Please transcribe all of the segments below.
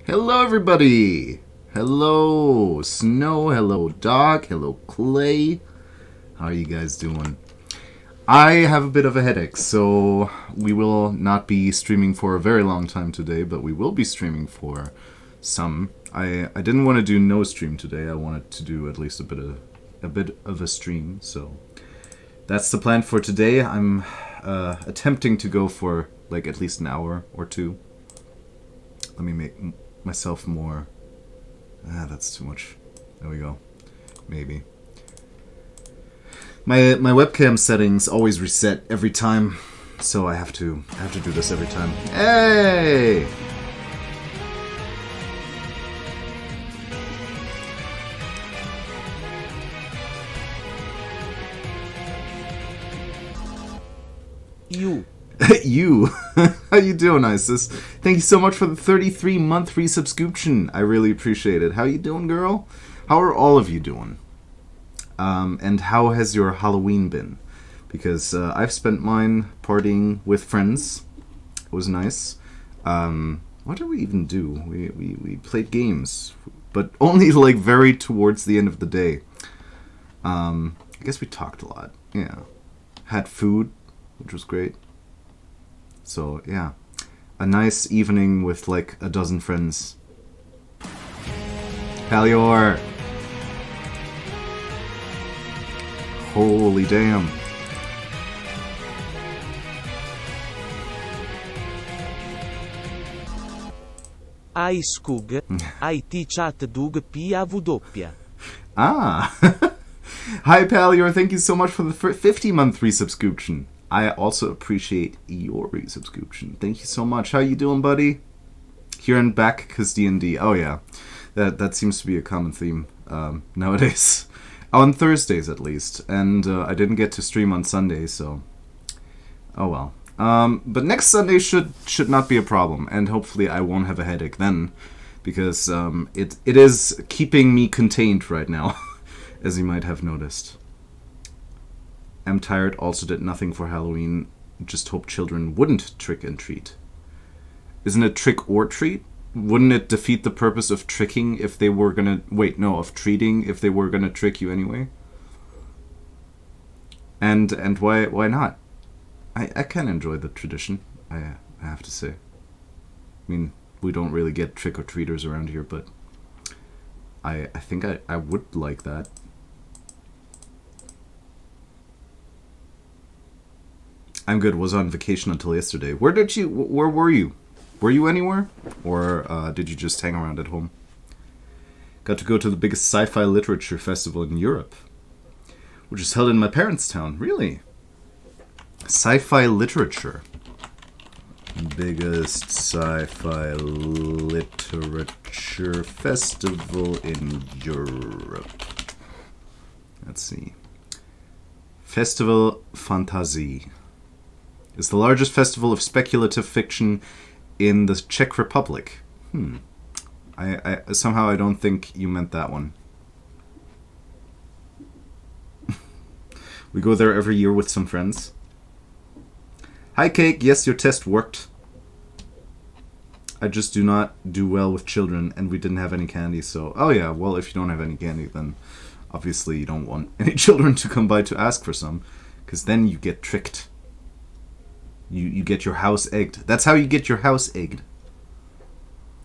Hello, everybody! Hello, Snow. Hello, Doc. Hello, Clay. How are you guys doing? I have a bit of a headache, so we will not be streaming for a very long time today, but we will be streaming for some. I didn't want to do no stream today. I wanted to do at least a bit of a stream, so that's the plan for today. I'm attempting to go for like at least an hour or two. Let me make myself more. That's too much. There we go. Maybe. My webcam settings always reset every time, so I have to do this every time. Hey! You. How you doing, Isis? Thank you so much for the 33-month free subscription. I really appreciate it. How you doing, girl? How are all of you doing? And how has your Halloween been? Because I've spent mine partying with friends. It was nice. What did we even do? We played games, but only like very towards the end of the day. I guess we talked a lot. Yeah. Had food, which was great. So, yeah. A nice evening with, like, a dozen friends. Palior! Holy damn. Ai Skoogage, ai T-chat dug PAW. Ah! Hi, Palior. Thank you so much for the 50-month resubscription. I also appreciate your resubscription. Thank you so much. How you doing, buddy? Here and back, cause D&D. Oh yeah, that seems to be a common theme nowadays. On Thursdays, at least. And I didn't get to stream on Sunday, so oh well. But next Sunday should not be a problem, and hopefully I won't have a headache then, because it is keeping me contained right now, as you might have noticed. I'm tired, also did nothing for Halloween. Just hope children wouldn't trick and treat. Isn't it trick or treat? Wouldn't it defeat the purpose of tricking if they were gonna... Wait, no, of treating if they were gonna trick you anyway? And why not? I can enjoy the tradition, I have to say. I mean, we don't really get trick-or-treaters around here, but I think I would like that. I'm good. Was on vacation until yesterday. Where were you? Were you anywhere? Or did you just hang around at home? Got to go to the biggest sci-fi literature festival in Europe, which is held in my parents' town. Really? Sci-fi literature. Biggest sci-fi literature festival in Europe. Let's see. Festival Fantasie. It's the largest festival of speculative fiction in the Czech Republic. I somehow I don't think you meant that one. We go there every year with some friends. Hi, Cake. Yes, your test worked. I just do not do well with children, and we didn't have any candy, so... Oh yeah, well, if you don't have any candy, then obviously you don't want any children to come by to ask for some, because then you get tricked. You get your house egged. That's how you get your house egged.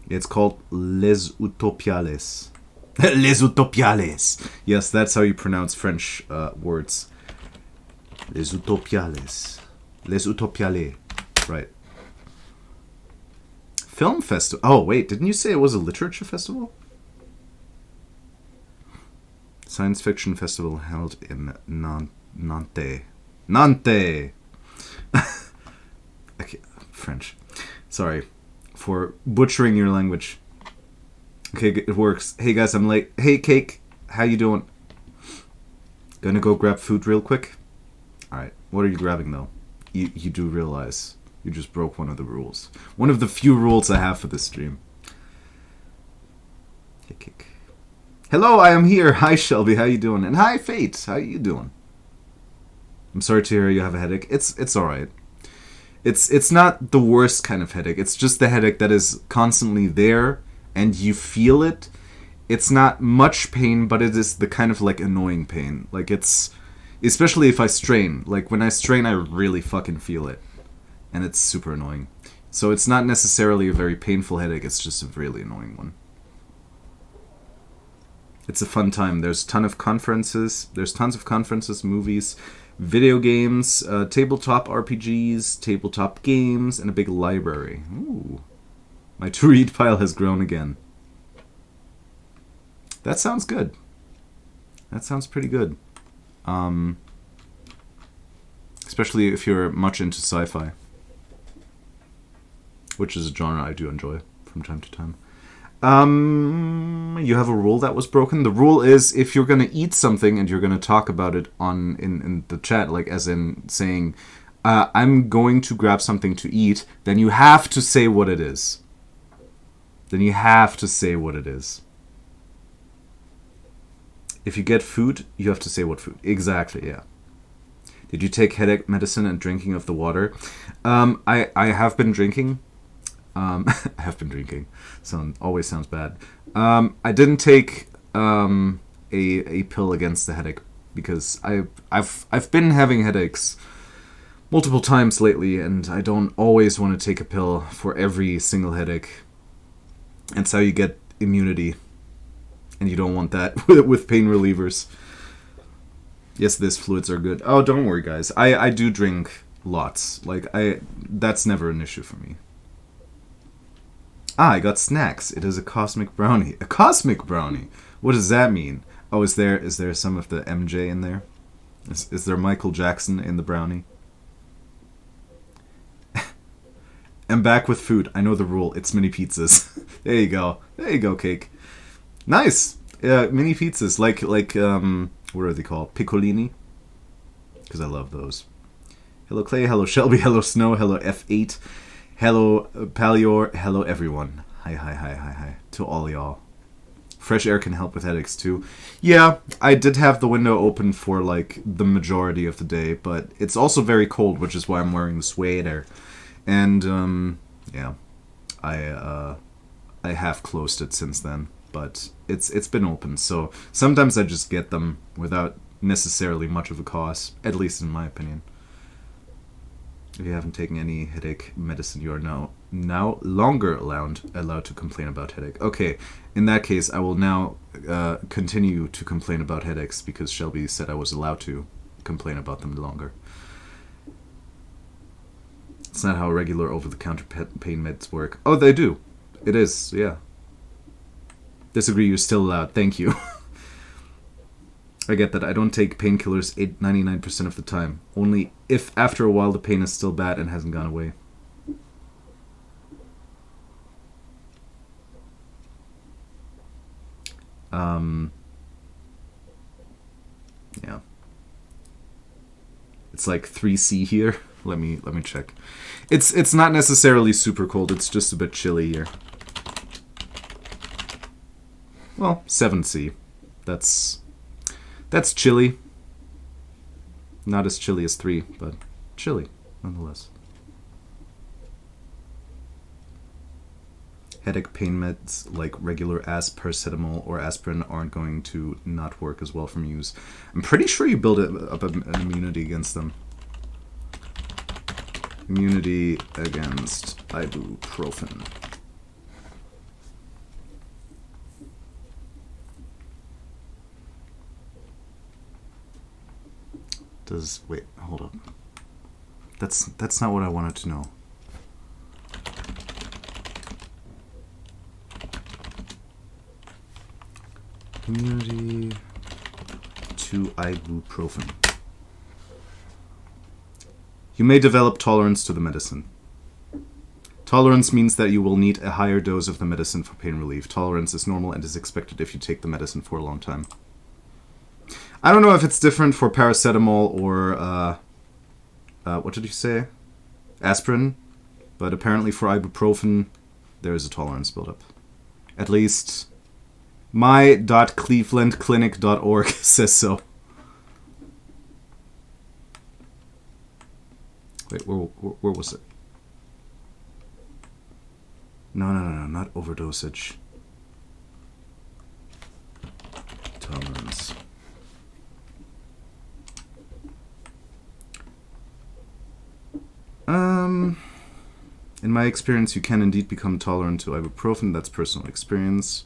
It's called Les Utopiales. Les Utopiales. Yes, that's how you pronounce French words. Les Utopiales. Les Utopiales. Right. Film festival. Oh, wait. Didn't you say it was a literature festival? Science fiction festival held in Nantes. Nantes! Okay, French. Sorry for butchering your language. Okay, it works. Hey guys, I'm late. Hey Cake, how you doing? Gonna go grab food real quick? Alright, what are you grabbing though? You do realize you just broke one of the rules. One of the few rules I have for this stream. Hey Cake. Hello, I am here. Hi Shelby, how you doing? And hi Fate, how you doing? I'm sorry to hear you have a headache. It's alright. It's not the worst kind of headache. It's just the headache that is constantly there and you feel it. It's not much pain, but it is the kind of like annoying pain. Like it's, especially if I strain. Like when I strain, I really fucking feel it, and it's super annoying. So it's not necessarily a very painful headache. It's just a really annoying one. It's a fun time. There's tons of conferences, movies, video games, tabletop RPGs, tabletop games, and a big library. Ooh. My to-read pile has grown again. That sounds good. That sounds pretty good. Especially if you're much into sci-fi, which is a genre I do enjoy from time to time. You have a rule that was broken. The rule is if you're going to eat something and you're going to talk about it in the chat, like as in saying, I'm going to grab something to eat, then you have to say what it is. Then you have to say what it is. If you get food, you have to say what food. Exactly, yeah. Did you take headache medicine and drinking of the water? I have been drinking. I have been drinking. Always sounds bad. I didn't take a pill against the headache because I've been having headaches multiple times lately, and I don't always want to take a pill for every single headache. That's how you get immunity, and you don't want that with pain relievers. Yes, these fluids are good. Oh, don't worry, guys. I do drink lots. That's never an issue for me. I got snacks. It is a cosmic brownie. A cosmic brownie? What does that mean? Oh, is there some of the MJ in there? Is there Michael Jackson in the brownie? I'm back with food. I know the rule. It's mini pizzas. There you go. There you go, cake. Nice. Mini pizzas. Like what are they called? Piccolini? Because I love those. Hello, Clay. Hello, Shelby. Hello, Snow. Hello, F8. Hello, Palior. Hello, everyone. Hi. To all y'all. Fresh air can help with headaches, too. Yeah, I did have the window open for, the majority of the day, but it's also very cold, which is why I'm wearing the sweater. And, yeah. I have closed it since then, but it's been open, so sometimes I just get them without necessarily much of a cause, at least in my opinion. If you haven't taken any headache medicine, you are now longer allowed to complain about headache. Okay, in that case, I will now continue to complain about headaches because Shelby said I was allowed to complain about them longer. It's not how regular over-the-counter pain meds work. Oh, they do. It is, yeah. Disagree, you're still allowed. Thank you. I get that. I don't take painkillers 99% of the time. Only if after a while the pain is still bad and hasn't gone away. Yeah. It's like 3C here. Let me check. It's not necessarily super cold. It's just a bit chilly here. Well, 7C. That's chilly. Not as chilly as 3, but chilly nonetheless. Headache pain meds like regular paracetamol or aspirin aren't going to not work as well from use. I'm pretty sure you build up an immunity against them. Immunity against ibuprofen. Wait, hold up. That's not what I wanted to know. Immunity to ibuprofen. You may develop tolerance to the medicine. Tolerance means that you will need a higher dose of the medicine for pain relief. Tolerance is normal and is expected if you take the medicine for a long time. I don't know if it's different for paracetamol or, what did you say? Aspirin. But apparently for ibuprofen, there is a tolerance buildup. At least my.clevelandclinic.org says so. Wait, where was it? No, not overdosage. In my experience, you can indeed become tolerant to ibuprofen. That's personal experience.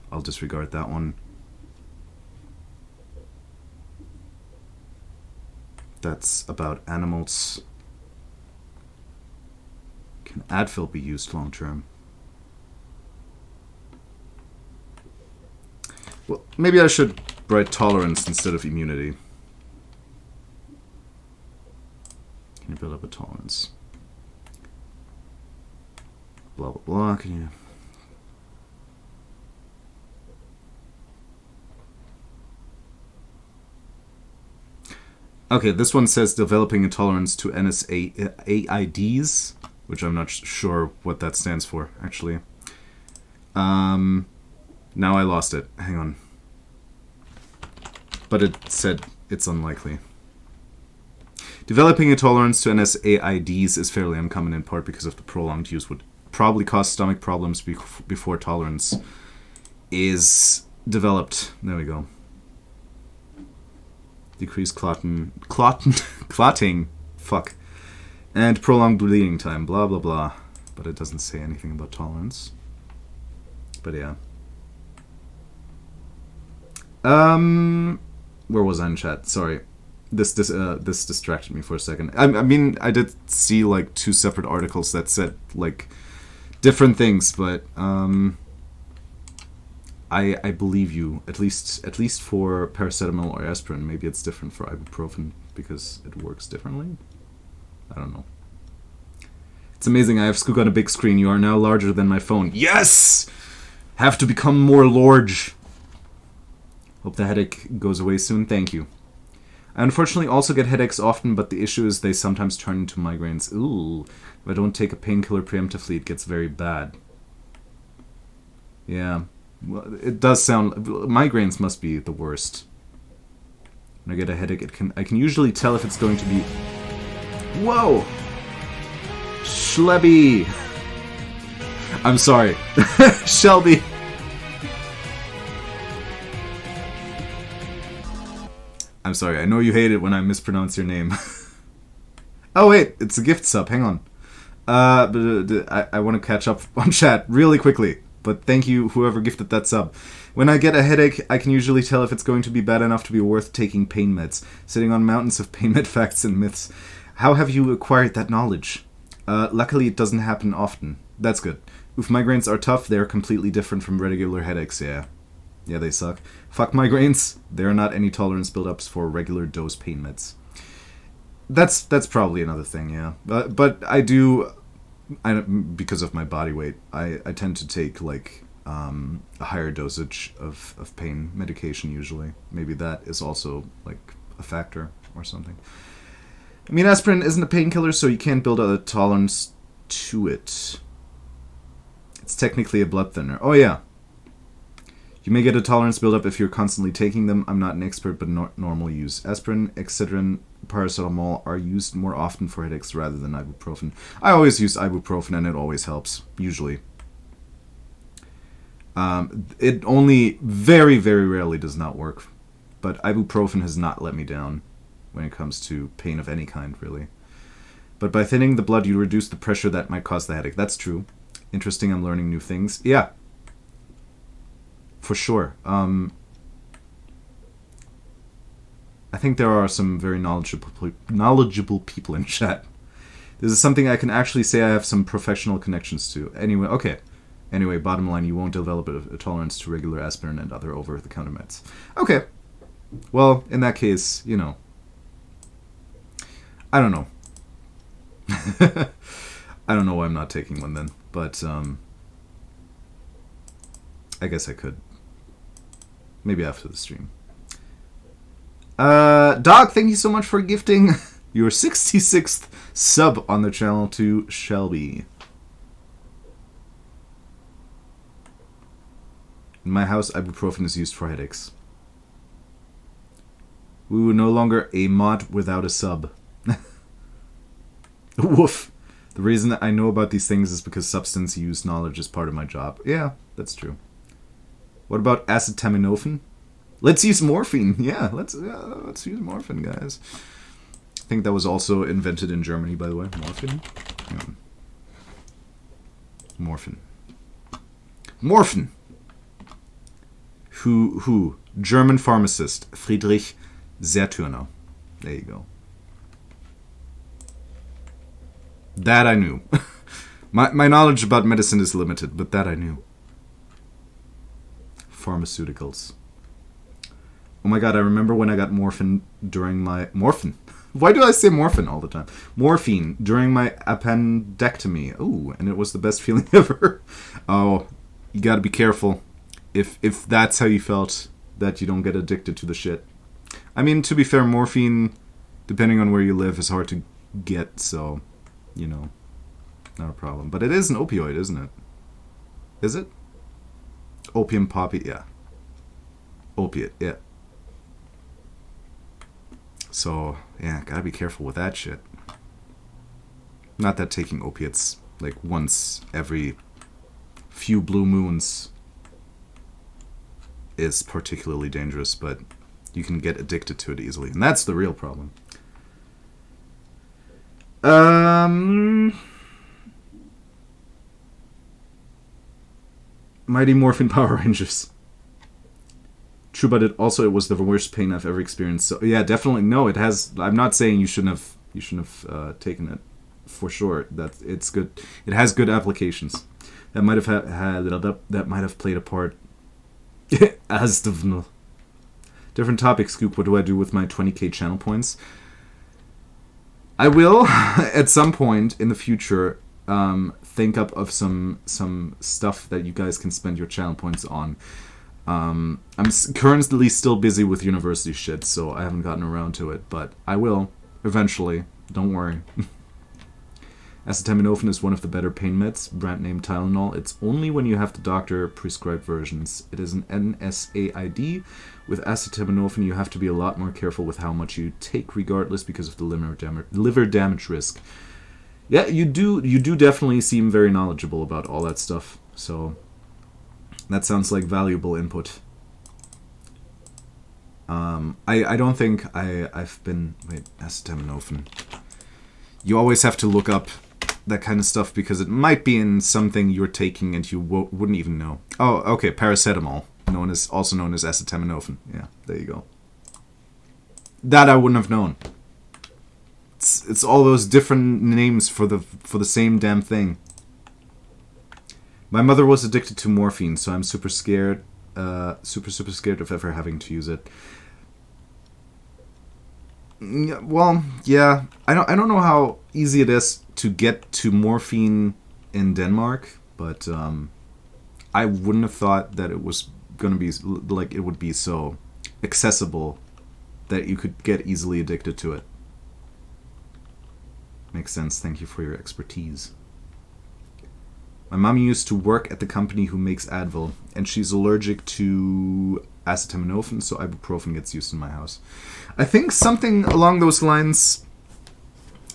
I'll disregard that one. That's about animals. Can Advil be used long term? Well, maybe I should write tolerance instead of immunity. Can you build up a tolerance? Blah, blah, blah. Can you... Okay, this one says developing a tolerance to NSAIDs, which I'm not sure what that stands for, actually. Now I lost it. Hang on. But it said it's unlikely. Developing a tolerance to NSAIDs is fairly uncommon, in part because of the prolonged use would probably cause stomach problems before tolerance is developed. There we go. Decreased clotting, fuck, and prolonged bleeding time, blah blah blah. But it doesn't say anything about tolerance. But yeah. Where was I in chat? Sorry, this distracted me for a second. I mean, I did see like 2 separate articles that said like different things, but I believe you, at least for paracetamol or aspirin. Maybe it's different for ibuprofen because it works differently. I don't know. It's amazing. I have Skoog on a big screen. You are now larger than my phone. Yes! Have to become more large. Hope the headache goes away soon. Thank you. I unfortunately also get headaches often, but the issue is they sometimes turn into migraines. Ooh. If I don't take a painkiller preemptively, it gets very bad. Yeah. Well, it does sound... Migraines must be the worst. When I get a headache, I can usually tell if it's going to be... Whoa! Schlebby! I'm sorry. Shelby! I'm sorry, I know you hate it when I mispronounce your name. Oh wait, it's a gift sub, hang on. I want to catch up on chat really quickly. But thank you, whoever gifted that sub. When I get a headache, I can usually tell if it's going to be bad enough to be worth taking pain meds. Sitting on mountains of pain med facts and myths. How have you acquired that knowledge? Luckily, it doesn't happen often. That's good. If migraines are tough, they're completely different from regular headaches, yeah. Yeah, they suck. Fuck migraines. There are not any tolerance buildups for regular dose pain meds. That's probably another thing, yeah. But I do... because of my body weight, I tend to take like a higher dosage of pain medication usually. Maybe that is also like a factor or something. I mean, aspirin isn't a painkiller, so you can't build a tolerance to it. It's technically a blood thinner. Oh yeah. You may get a tolerance buildup if you're constantly taking them. I'm not an expert, but normally use aspirin, Excedrin, paracetamol are used more often for headaches rather than ibuprofen. I always use ibuprofen and it always helps, usually. It only very, very rarely does not work. But ibuprofen has not let me down when it comes to pain of any kind, really. But by thinning the blood, you reduce the pressure that might cause the headache. That's true. Interesting, I'm learning new things. Yeah. For sure. I think there are some very knowledgeable people in chat. This is something I can actually say I have some professional connections to. Anyway, okay. Anyway, bottom line, you won't develop a tolerance to regular aspirin and other over-the-counter meds. Okay. Well, in that case, you know. I don't know. I don't know why I'm not taking one then. But, I guess I could. Maybe after the stream. Dog, thank you so much for gifting your 66th sub on the channel to Shelby. In my house, ibuprofen is used for headaches. We were no longer a mod without a sub. Woof. The reason that I know about these things is because substance use knowledge is part of my job. Yeah, that's true. What about acetaminophen? Let's use morphine. Yeah, let's use morphine, guys. I think that was also invented in Germany, by the way. Morphine. Morphin. Morphin! Who? German pharmacist, Friedrich Zertürner. There you go. That I knew. My knowledge about medicine is limited, but that I knew. Pharmaceuticals. Oh my god, I remember when I got morphine during my... Morphine? Why do I say morphine all the time? Morphine during my appendectomy. Ooh, and it was the best feeling ever. Oh, you gotta be careful. If that's how you felt, that you don't get addicted to the shit. I mean, to be fair, morphine, depending on where you live, is hard to get, so, you know, not a problem. But it is an opioid, isn't it? Is it? Opium poppy, yeah. Opiate, yeah. So, yeah, gotta be careful with that shit. Not that taking opiates, like, once every few blue moons is particularly dangerous, but you can get addicted to it easily. And that's the real problem. Mighty Morphin Power Rangers. True, but it was the worst pain I've ever experienced. So yeah, definitely no. It has. I'm not saying you shouldn't have taken it. For sure, that it's good. It has good applications. That might have played a part. As different topic, Scoop. What do I do with my 20k channel points? I will at some point in the future think up of some stuff that you guys can spend your channel points on. I'm currently still busy with university shit, so I haven't gotten around to it, but I will eventually. Don't worry. Acetaminophen is one of the better pain meds, brand name Tylenol. It's only when you have the doctor prescribed versions. It is an NSAID. With acetaminophen, you have to be a lot more careful with how much you take, regardless, because of the liver damage risk. Yeah, you do definitely seem very knowledgeable about all that stuff. So that sounds like valuable input. I don't think I've been... Wait, acetaminophen. You always have to look up that kind of stuff because it might be in something you're taking and you wouldn't even know. Oh, okay, paracetamol, also known as acetaminophen. Yeah, there you go. That I wouldn't have known. It's all those different names for the same damn thing. My mother was addicted to morphine, so I'm super scared, super scared of ever having to use it. Well, yeah, I don't know how easy it is to get to morphine in Denmark, but I wouldn't have thought that it was gonna be like it would be so accessible that you could get easily addicted to it. Makes sense. Thank you for your expertise. My mom used to work at the company who makes Advil, and she's allergic to acetaminophen, so ibuprofen gets used in my house. I think something along those lines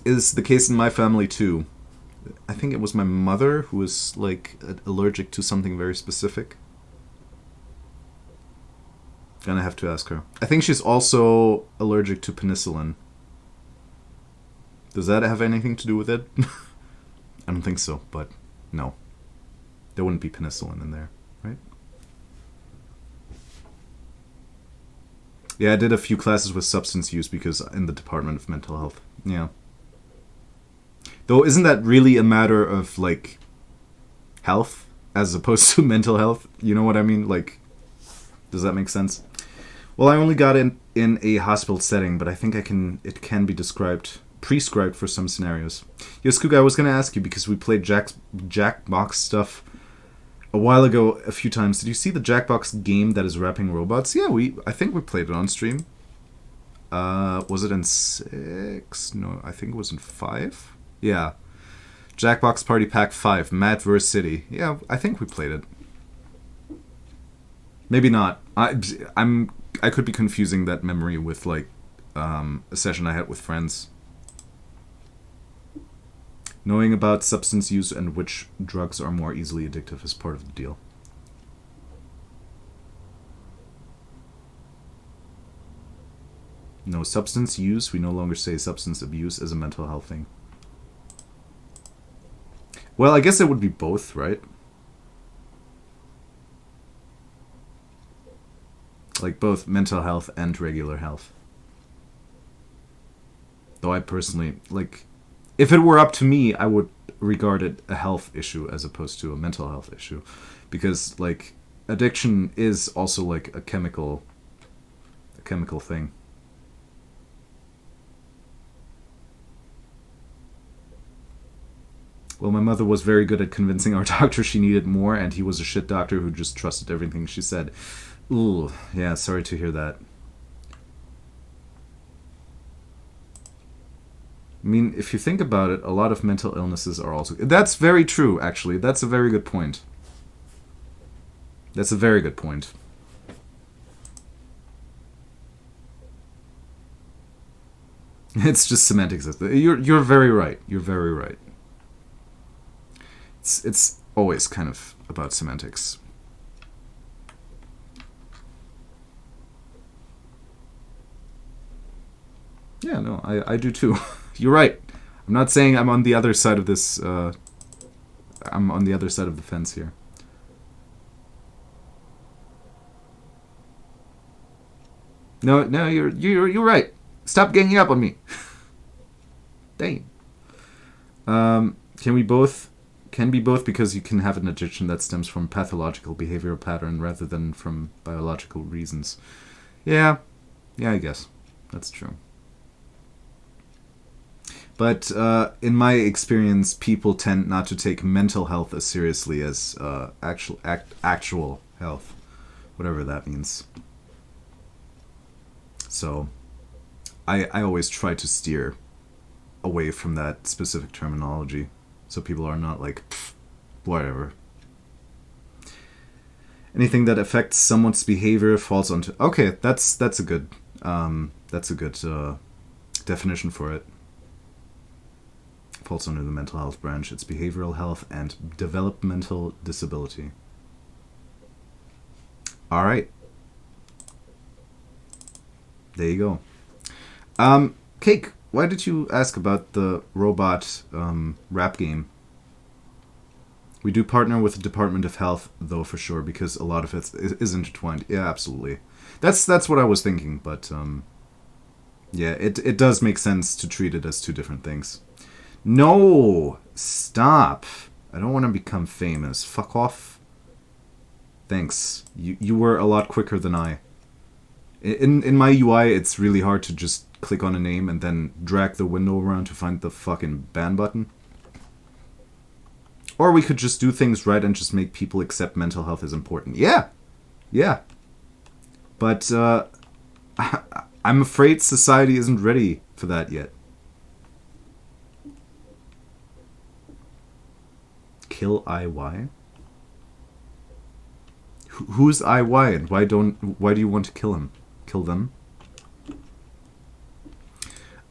is the case in my family too. I think it was my mother who was like allergic to something very specific. And I have to ask her. I think she's also allergic to penicillin. Does that have anything to do with it? I don't think so, but no. There wouldn't be penicillin in there, right? Yeah, I did a few classes with substance use because in the Department of Mental Health. Yeah. Though, isn't that really a matter of, like, health as opposed to mental health? You know what I mean? Like, does that make sense? Well, I only got in a hospital setting, but I think it can be prescribed for some scenarios. Yo, Skoogage, I was going to ask you, because we played Jackbox stuff a while ago a few times. Did you see the Jackbox game that is rapping robots? Yeah, I think we played it on stream. Was it in 6? No, I think it was in 5. Yeah. Jackbox Party Pack 5, Madverse City. Yeah, I think we played it. Maybe not. I could be confusing that memory with like a session I had with friends. Knowing about substance use and which drugs are more easily addictive is part of the deal. No substance use. We no longer say substance abuse as a mental health thing. Well, I guess it would be both, right? Like both mental health and regular health. Though I personally, like, if it were up to me, I would regard it a health issue as opposed to a mental health issue. Because, like, addiction is also like a chemical thing. Well, my mother was very good at convincing our doctor she needed more, and he was a shit doctor who just trusted everything she said. Ooh, yeah, sorry to hear that. I mean, if you think about it, a lot of mental illnesses are also... That's very true, actually. That's a very good point. That's a very good point. It's just semantics. You're very right. You're very right. It's always kind of about semantics. Yeah, no, I do too. You're right. I'm not saying I'm on the other side of this. I'm on the other side of the fence here. No, you're right. Stop ganging up on me. Dang. Can be both because you can have an addiction that stems from pathological behavioral pattern rather than from biological reasons. Yeah, I guess that's true. But in my experience, people tend not to take mental health as seriously as actual health, whatever that means. So I always try to steer away from that specific terminology, so people are not like, whatever. Anything that affects someone's behavior falls onto... Okay, that's a good definition for it. Falls under the mental health branch. It's behavioral health and developmental disability. All right. There you go. Cake, why did you ask about the robot rap game? We do partner with the Department of Health, though, for sure, because a lot of it is intertwined. Yeah, absolutely. That's what I was thinking, but yeah, it does make sense to treat it as two different things. No! Stop! I don't want to become famous. Fuck off. Thanks. You were a lot quicker than I. In my UI, it's really hard to just click on a name and then drag the window around to find the fucking ban button. Or we could just do things right and just make people accept mental health is important. Yeah! But I'm afraid society isn't ready for that yet. Kill IY? Who's IY and why do you want to kill him? Kill them?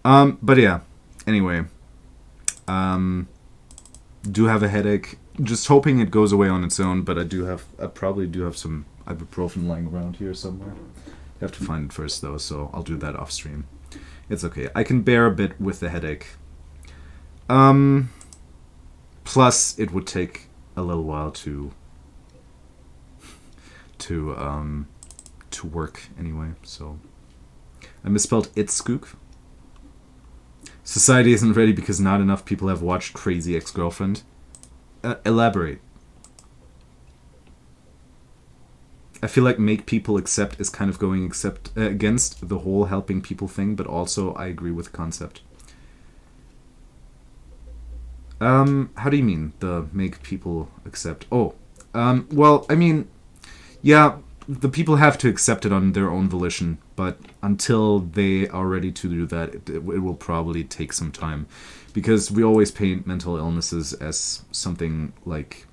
But yeah. Anyway. Do have a headache. Just hoping it goes away on its own, but I probably do have some ibuprofen lying around here somewhere. I have to find it first though, so I'll do that off stream. It's okay. I can bear a bit with the headache. Plus, it would take a little while to work anyway. So I misspelled it's Skoog. Society isn't ready because not enough people have watched Crazy Ex-Girlfriend. Elaborate. I feel like make people accept is kind of going against the whole helping people thing, but also I agree with the concept. How do you mean, the make people accept? Oh, well, I mean, yeah, the people have to accept it on their own volition, but until they are ready to do that, it will probably take some time. Because we always paint mental illnesses as something, like,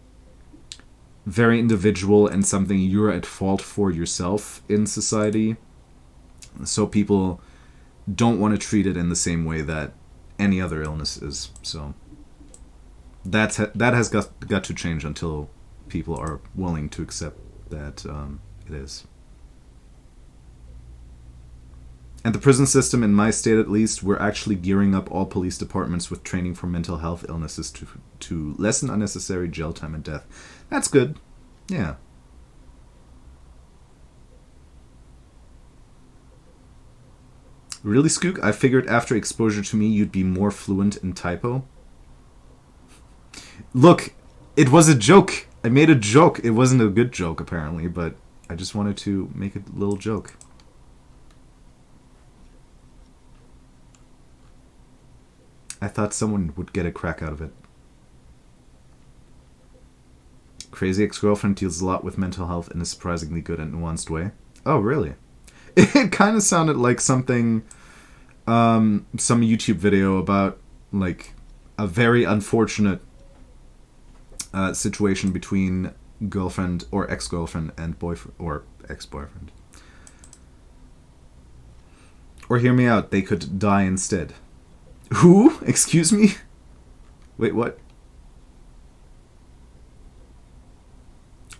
very individual and something you're at fault for yourself in society. So people don't want to treat it in the same way that any other illness is, so... that has got to change until people are willing to accept that it is. And the prison system, in my state at least, we're actually gearing up all police departments with training for mental health illnesses to lessen unnecessary jail time and death. That's good. Yeah. Really, Skoog? I figured after exposure to me, you'd be more fluent in typo. Look, it was a joke. I made a joke. It wasn't a good joke, apparently, but I just wanted to make a little joke. I thought someone would get a crack out of it. Crazy Ex-Girlfriend deals a lot with mental health in a surprisingly good and nuanced way. Oh, really? It kind of sounded like something, some YouTube video about, like, a very unfortunate situation between girlfriend or ex-girlfriend and boyfriend or ex-boyfriend. Or hear me out, they could die instead. Who? Excuse me? Wait, what?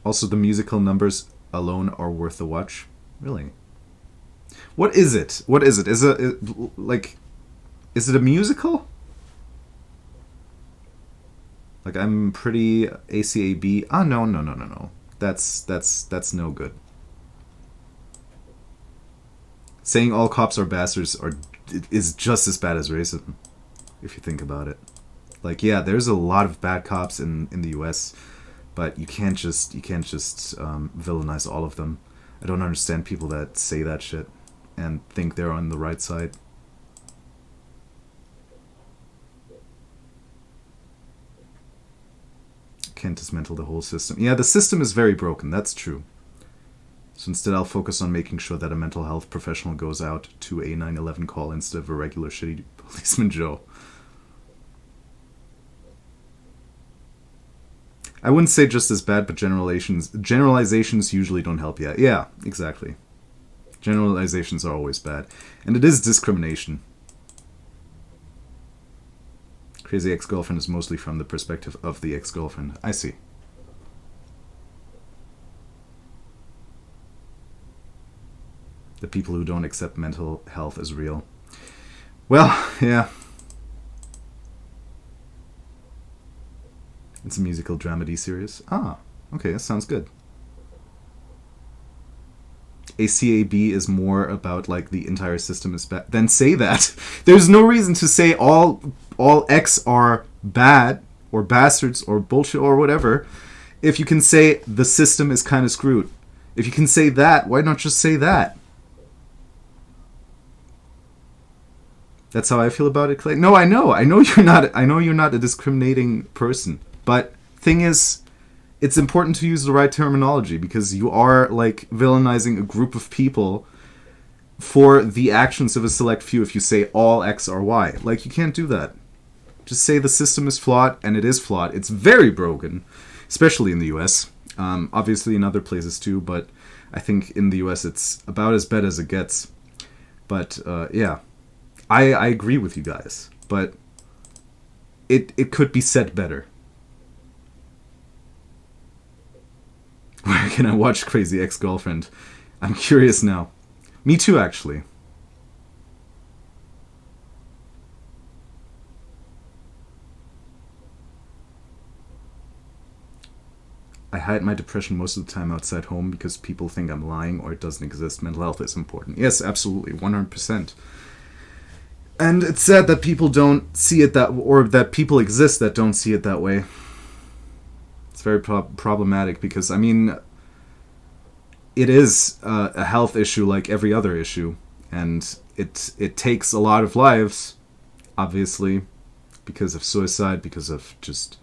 Also, the musical numbers alone are worth a watch. Really? What is it? What is it? Is it a musical? Like, I'm pretty ACAB. Ah, no. That's no good. Saying all cops are bastards is just as bad as racism, if you think about it. Like, yeah, there's a lot of bad cops in the U.S., but you can't just villainize all of them. I don't understand people that say that shit and think they're on the right side. Can't dismantle the whole system. Yeah, the system is very broken, that's true. So instead I'll focus on making sure that a mental health professional goes out to a 9/11 call instead of a regular shitty policeman Joe. I wouldn't say just as bad, but generalizations usually don't help yet. Yeah, exactly. Generalizations are always bad. And it is discrimination. Crazy Ex-Girlfriend is mostly from the perspective of the ex-girlfriend. I see. The people who don't accept mental health as real. Well, yeah. It's a musical dramedy series. Ah, okay, that sounds good. ACAB is more about, like, the entire system is bad. Then say that. There's no reason to say all X are bad or bastards or bullshit or whatever if you can say the system is kind of screwed. If you can say that, why not just say that? That's how I feel about it, Clay. No, I know you're not a discriminating person. But thing is, it's important to use the right terminology because you are, like, villainizing a group of people for the actions of a select few if you say all X or Y. Like, you can't do that. Just say the system is flawed, and it is flawed. It's very broken, especially in the US. Obviously in other places too, but I think in the US it's about as bad as it gets. But, yeah. I agree with you guys, but it could be said better. Where can I watch Crazy Ex-Girlfriend? I'm curious now. Me too, actually. I hide my depression most of the time outside home because people think I'm lying or it doesn't exist. Mental health is important. Yes, absolutely, 100%. And it's sad that people don't see it that, or that people exist that don't see it that way. It's very problematic because, I mean, it is a health issue like every other issue, and it takes a lot of lives, obviously, because of suicide, because of just,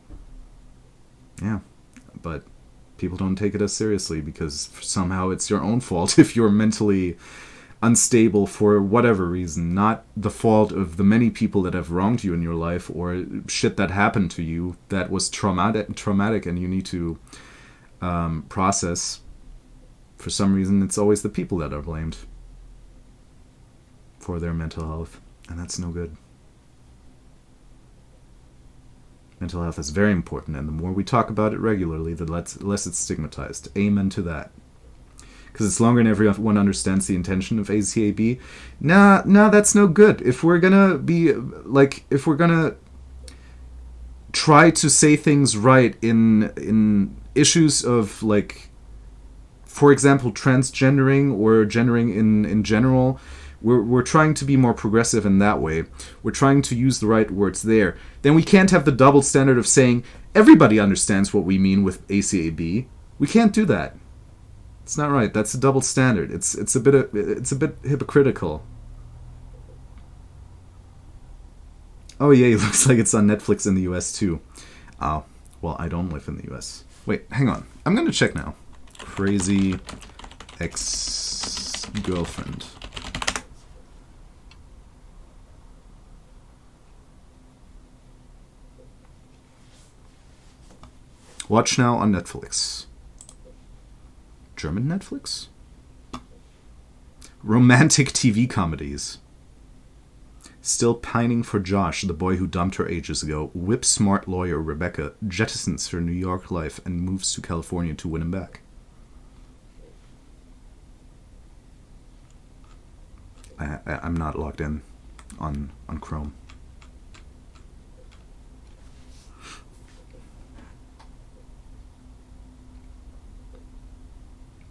yeah, but people don't take it as seriously because somehow it's your own fault if you're mentally unstable for whatever reason, not the fault of the many people that have wronged you in your life or shit that happened to you that was traumatic and you need to process. For some reason, it's always the people that are blamed for their mental health, and that's no good. Mental health is very important, and the more we talk about it regularly, the less it's stigmatized. Amen to that. because it's longer and everyone understands the intention of ACAB. Nah, that's no good. If we're gonna try to say things right in issues of, like, for example, transgendering or gendering in general, we're trying to be more progressive in that way. We're trying to use the right words there. Then we can't have the double standard of saying everybody understands what we mean with ACAB. We can't do that. It's not right. That's a double standard. It's a bit hypocritical. Oh yeah, it looks like it's on Netflix in the US too. Oh, well, I don't live in the US. Wait, hang on. I'm gonna check now. Crazy ex-girlfriend. Watch now on Netflix. German Netflix? Romantic TV comedies. Still pining for Josh, the boy who dumped her ages ago. Whip-smart lawyer Rebecca jettisons her New York life and moves to California to win him back. I'm not logged in on Chrome.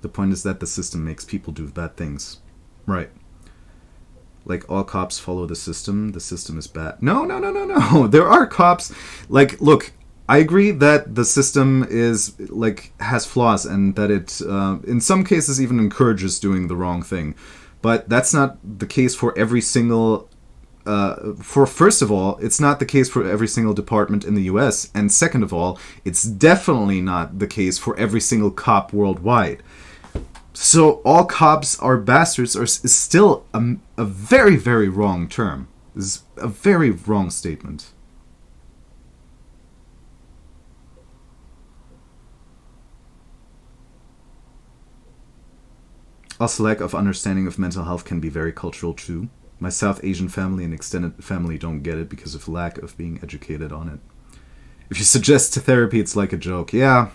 The point is that the system makes people do bad things. Right. Like, all cops follow the system is bad. No. There are cops. Like, look, I agree that the system is, like, has flaws and that it, in some cases, even encourages doing the wrong thing. But that's not the case for every single... first of all, it's not the case for every single department in the US. And second of all, it's definitely not the case for every single cop worldwide. So all cops are bastards is still a very, very wrong term. This is a very wrong statement. Also, lack of understanding of mental health can be very cultural too. My South Asian family and extended family don't get it because of lack of being educated on it. If you suggest therapy, it's like a joke. Yeah,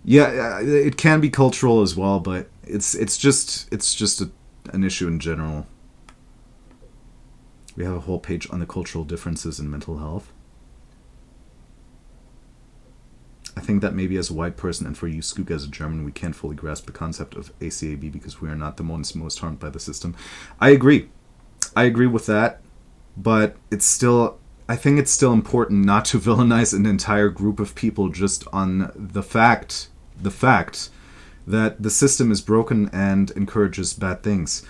it can be cultural as well, but it's just an issue in general. We have a whole page on the cultural differences in mental health. I think that maybe as a white person and for you, Skoog, as a German, we can't fully grasp the concept of ACAB because we are not the ones most harmed by the system. I agree with that, but I think it's still important not to villainize an entire group of people just on the fact that the system is broken and encourages bad things.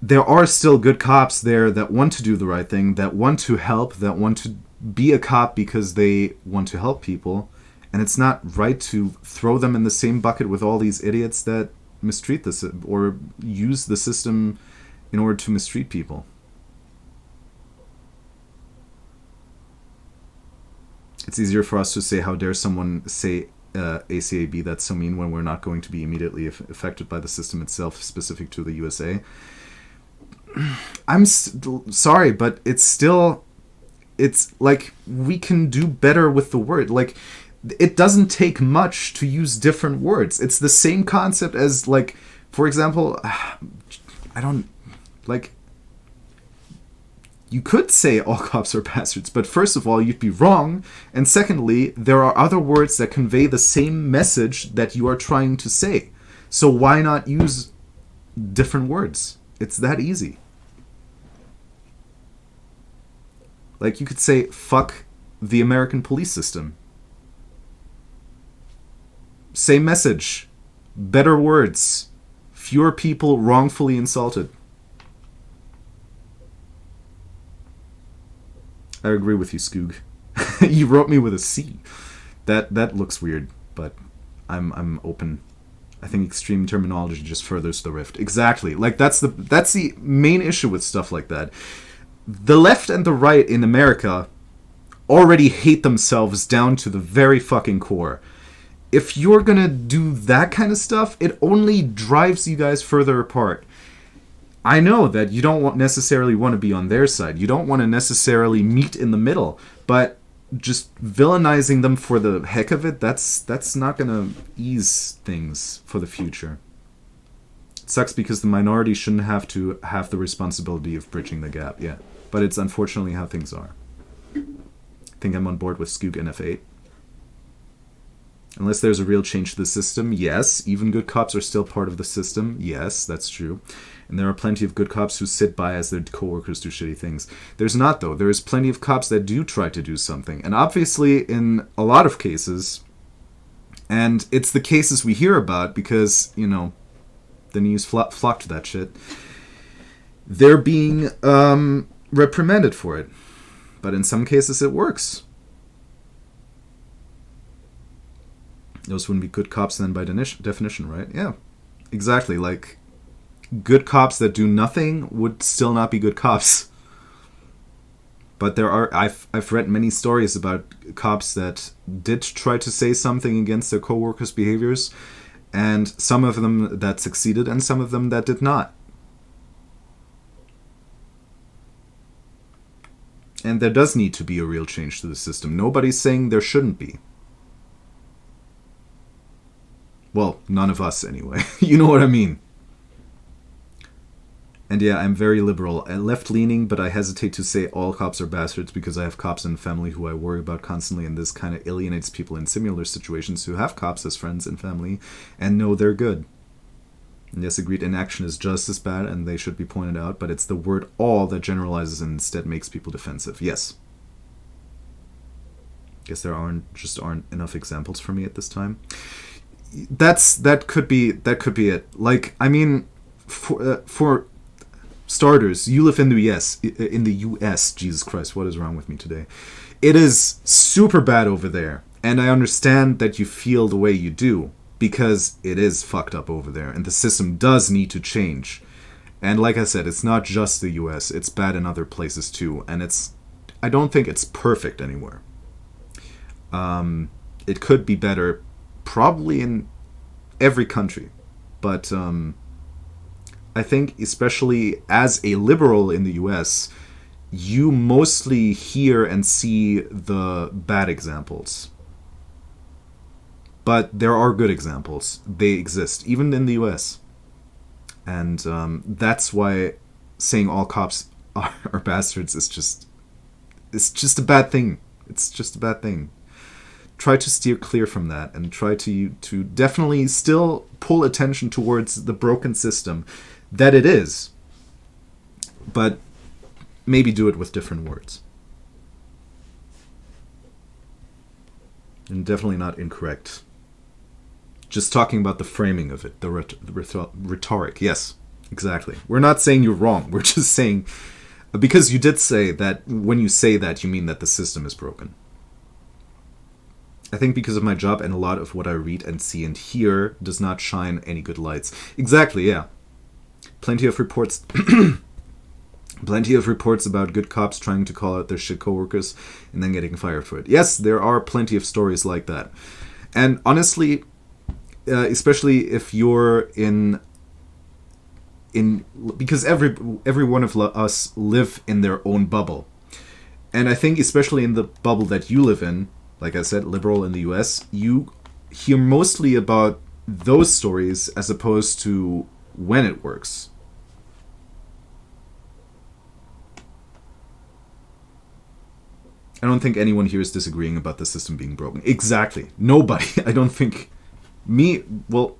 There are still good cops there that want to do the right thing, that want to help, that want to be a cop because they want to help people, and it's not right to throw them in the same bucket with all these idiots that mistreat this or use the system in order to mistreat people. It's easier for us to say, how dare someone say ACAB, that's so mean, when we're not going to be immediately affected by the system itself, specific to the USA. I'm sorry, but it's like, we can do better with the word. Like, it doesn't take much to use different words. It's the same concept as, like, for example, you could say all cops are bastards, but first of all, you'd be wrong. And secondly, there are other words that convey the same message that you are trying to say. So why not use different words? It's that easy. Like, you could say, fuck the American police system. Same message. Better words. Fewer people wrongfully insulted. I agree with you, Skoog. You wrote me with a C. That looks weird, but I'm open. I think extreme terminology just furthers the rift. Exactly. Like, that's the main issue with stuff like that. The left and the right in America already hate themselves down to the very fucking core. If you're gonna do that kind of stuff, it only drives you guys further apart. I know that you don't necessarily want to be on their side. You don't want to necessarily meet in the middle. But just villainizing them for the heck of it, that's not gonna ease things for the future. It sucks because the minority shouldn't have to have the responsibility of bridging the gap, yeah. But it's unfortunately how things are. I think I'm on board with Skoog and F8. Unless there's a real change to the system, yes. Even good cops are still part of the system, yes, that's true. And there are plenty of good cops who sit by as their coworkers do shitty things. There's not, though. There's plenty of cops that do try to do something. And obviously, in a lot of cases, and it's the cases we hear about because, you know, the news flock to that shit, they're being reprimanded for it. But in some cases, it works. Those wouldn't be good cops then by definition, right? Yeah, exactly. Like, good cops that do nothing would still not be good cops. But there are, I've read many stories about cops that did try to say something against their coworkers' behaviors, and some of them that succeeded and some of them that did not. And there does need to be a real change to the system. Nobody's saying there shouldn't be. Well, none of us anyway. You know what I mean. And yeah, I'm very liberal and left-leaning, but I hesitate to say all cops are bastards because I have cops in family who I worry about constantly, and this kind of alienates people in similar situations who have cops as friends and family and know they're good. And yes, agreed, inaction is just as bad and they should be pointed out, but it's the word all that generalizes and instead makes people defensive. Yes. Guess there aren't enough examples for me at this time. That could be it. Like, I mean, for starters, you live in the US. Jesus Christ, what is wrong with me today? It is super bad over there, and I understand that you feel the way you do because it is fucked up over there, and the system does need to change. And like I said, it's not just the US; it's bad in other places too, and I don't think it's perfect anywhere. It could be better. Probably in every country, but I think especially as a liberal in the US, you mostly hear and see the bad examples. But there are good examples. They exist, even in the US. And that's why saying all cops are bastards is just a bad thing. It's just a bad thing. Try to steer clear from that and try to definitely still pull attention towards the broken system that it is, but maybe do it with different words. And definitely not incorrect. Just talking about the framing of it, the rhetoric. Yes, exactly. We're not saying you're wrong. We're just saying, because you did say that when you say that, you mean that the system is broken. I think because of my job and a lot of what I read and see and hear does not shine any good lights. Exactly, yeah. Plenty of reports about good cops trying to call out their shit coworkers and then getting fired for it. Yes, there are plenty of stories like that. And honestly, especially if you're in because every one of us live in their own bubble. And I think especially in the bubble that you live in, like I said, liberal in the US, you hear mostly about those stories as opposed to when it works. I don't think anyone here is disagreeing about the system being broken. Exactly. Nobody. I don't think... Me... Well,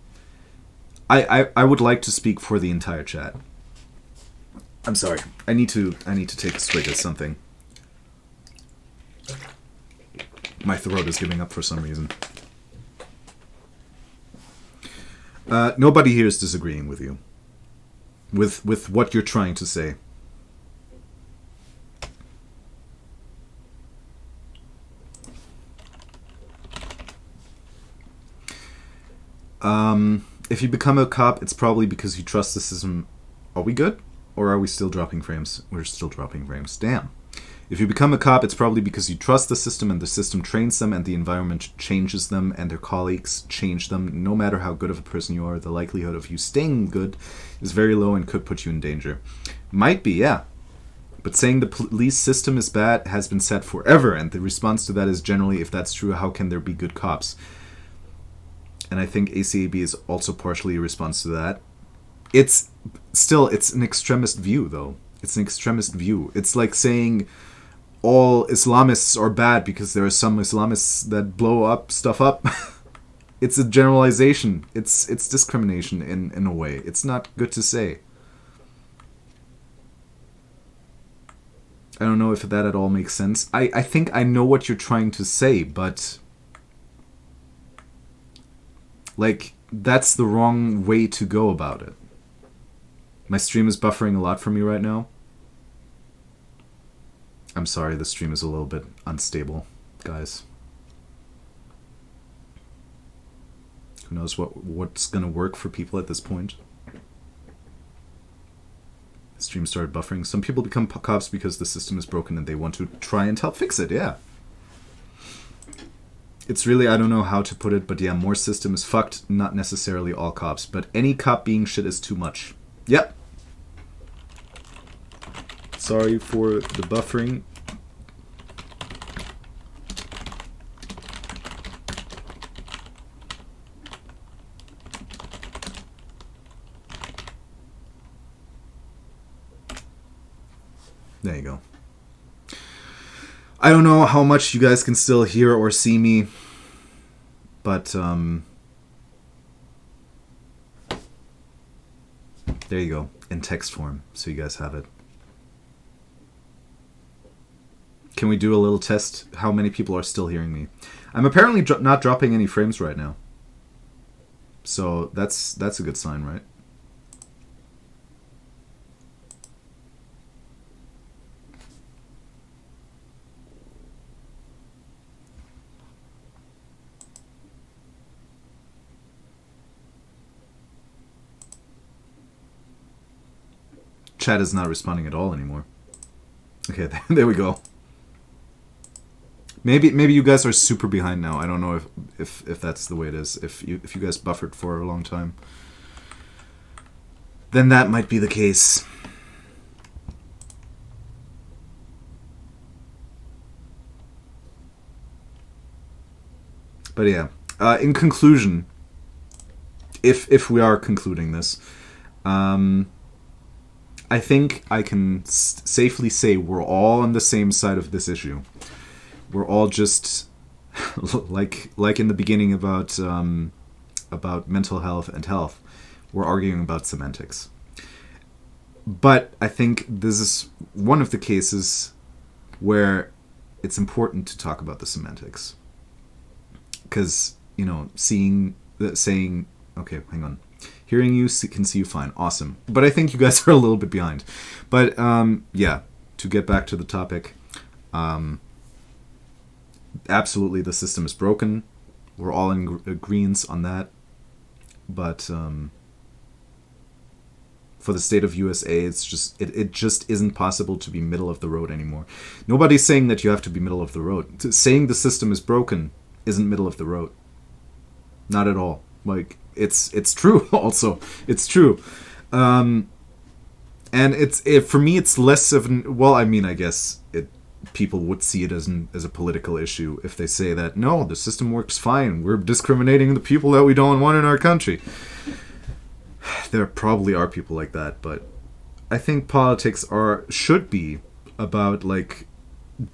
I would like to speak for the entire chat. I'm sorry. I need to take a swig at something. My throat is giving up for some reason. Nobody here is disagreeing with you. With what you're trying to say. If you become a cop, it's probably because you trust the system. Are we good? Or are we still dropping frames? We're still dropping frames. Damn. If you become a cop, it's probably because you trust the system and the system trains them and the environment changes them and their colleagues change them. No matter how good of a person you are, the likelihood of you staying good is very low and could put you in danger. Might be, yeah. But saying the police system is bad has been said forever, and the response to that is generally, if that's true, how can there be good cops? And I think ACAB is also partially a response to that. It's an extremist view, though. It's an extremist view. It's like saying all Islamists are bad because there are some Islamists that blow up stuff up. It's a generalization. It's discrimination in a way. It's not good to say. I don't know if that at all makes sense. I think I know what you're trying to say, but like, that's the wrong way to go about it. My stream is buffering a lot for me right now. I'm sorry, the stream is a little bit unstable, guys. Who knows what's gonna work for people at this point? The stream started buffering. Some people become cops because the system is broken and they want to try and help fix it, yeah. It's really, I don't know how to put it, but yeah, more system is fucked, not necessarily all cops, but any cop being shit is too much. Yep. Sorry for the buffering. There you go. I don't know how much you guys can still hear or see me, but there you go, in text form, so you guys have it. Can we do a little test? How many people are still hearing me? I'm apparently not dropping any frames right now, so that's a good sign, right? Chat is not responding at all anymore. Okay, there we go. Maybe you guys are super behind now. I don't know if that's the way it is. If you guys buffered for a long time, then that might be the case. But yeah, in conclusion, if we are concluding this, I think I can safely say we're all on the same side of this issue. We're all just like in the beginning about mental health and health. We're arguing about semantics. But I think this is one of the cases where it's important to talk about the semantics. Because, you know, saying, okay, hang on. Hearing you can see you fine. Awesome. But I think you guys are a little bit behind. But, yeah, to get back to the topic, absolutely the system is broken. We're all in agreement on that. But for the state of USA, it's just it just isn't possible to be middle of the road anymore. Nobody's saying that you have to be middle of the road. Saying the system is broken isn't middle of the road. Not at all. Like, it's true also. It's true. And for me, it's less of an, well, I mean, I guess people would see it as a political issue if they say that, no, the system works fine. We're discriminating the people that we don't want in our country. There probably are people like that, but I think politics should be about, like,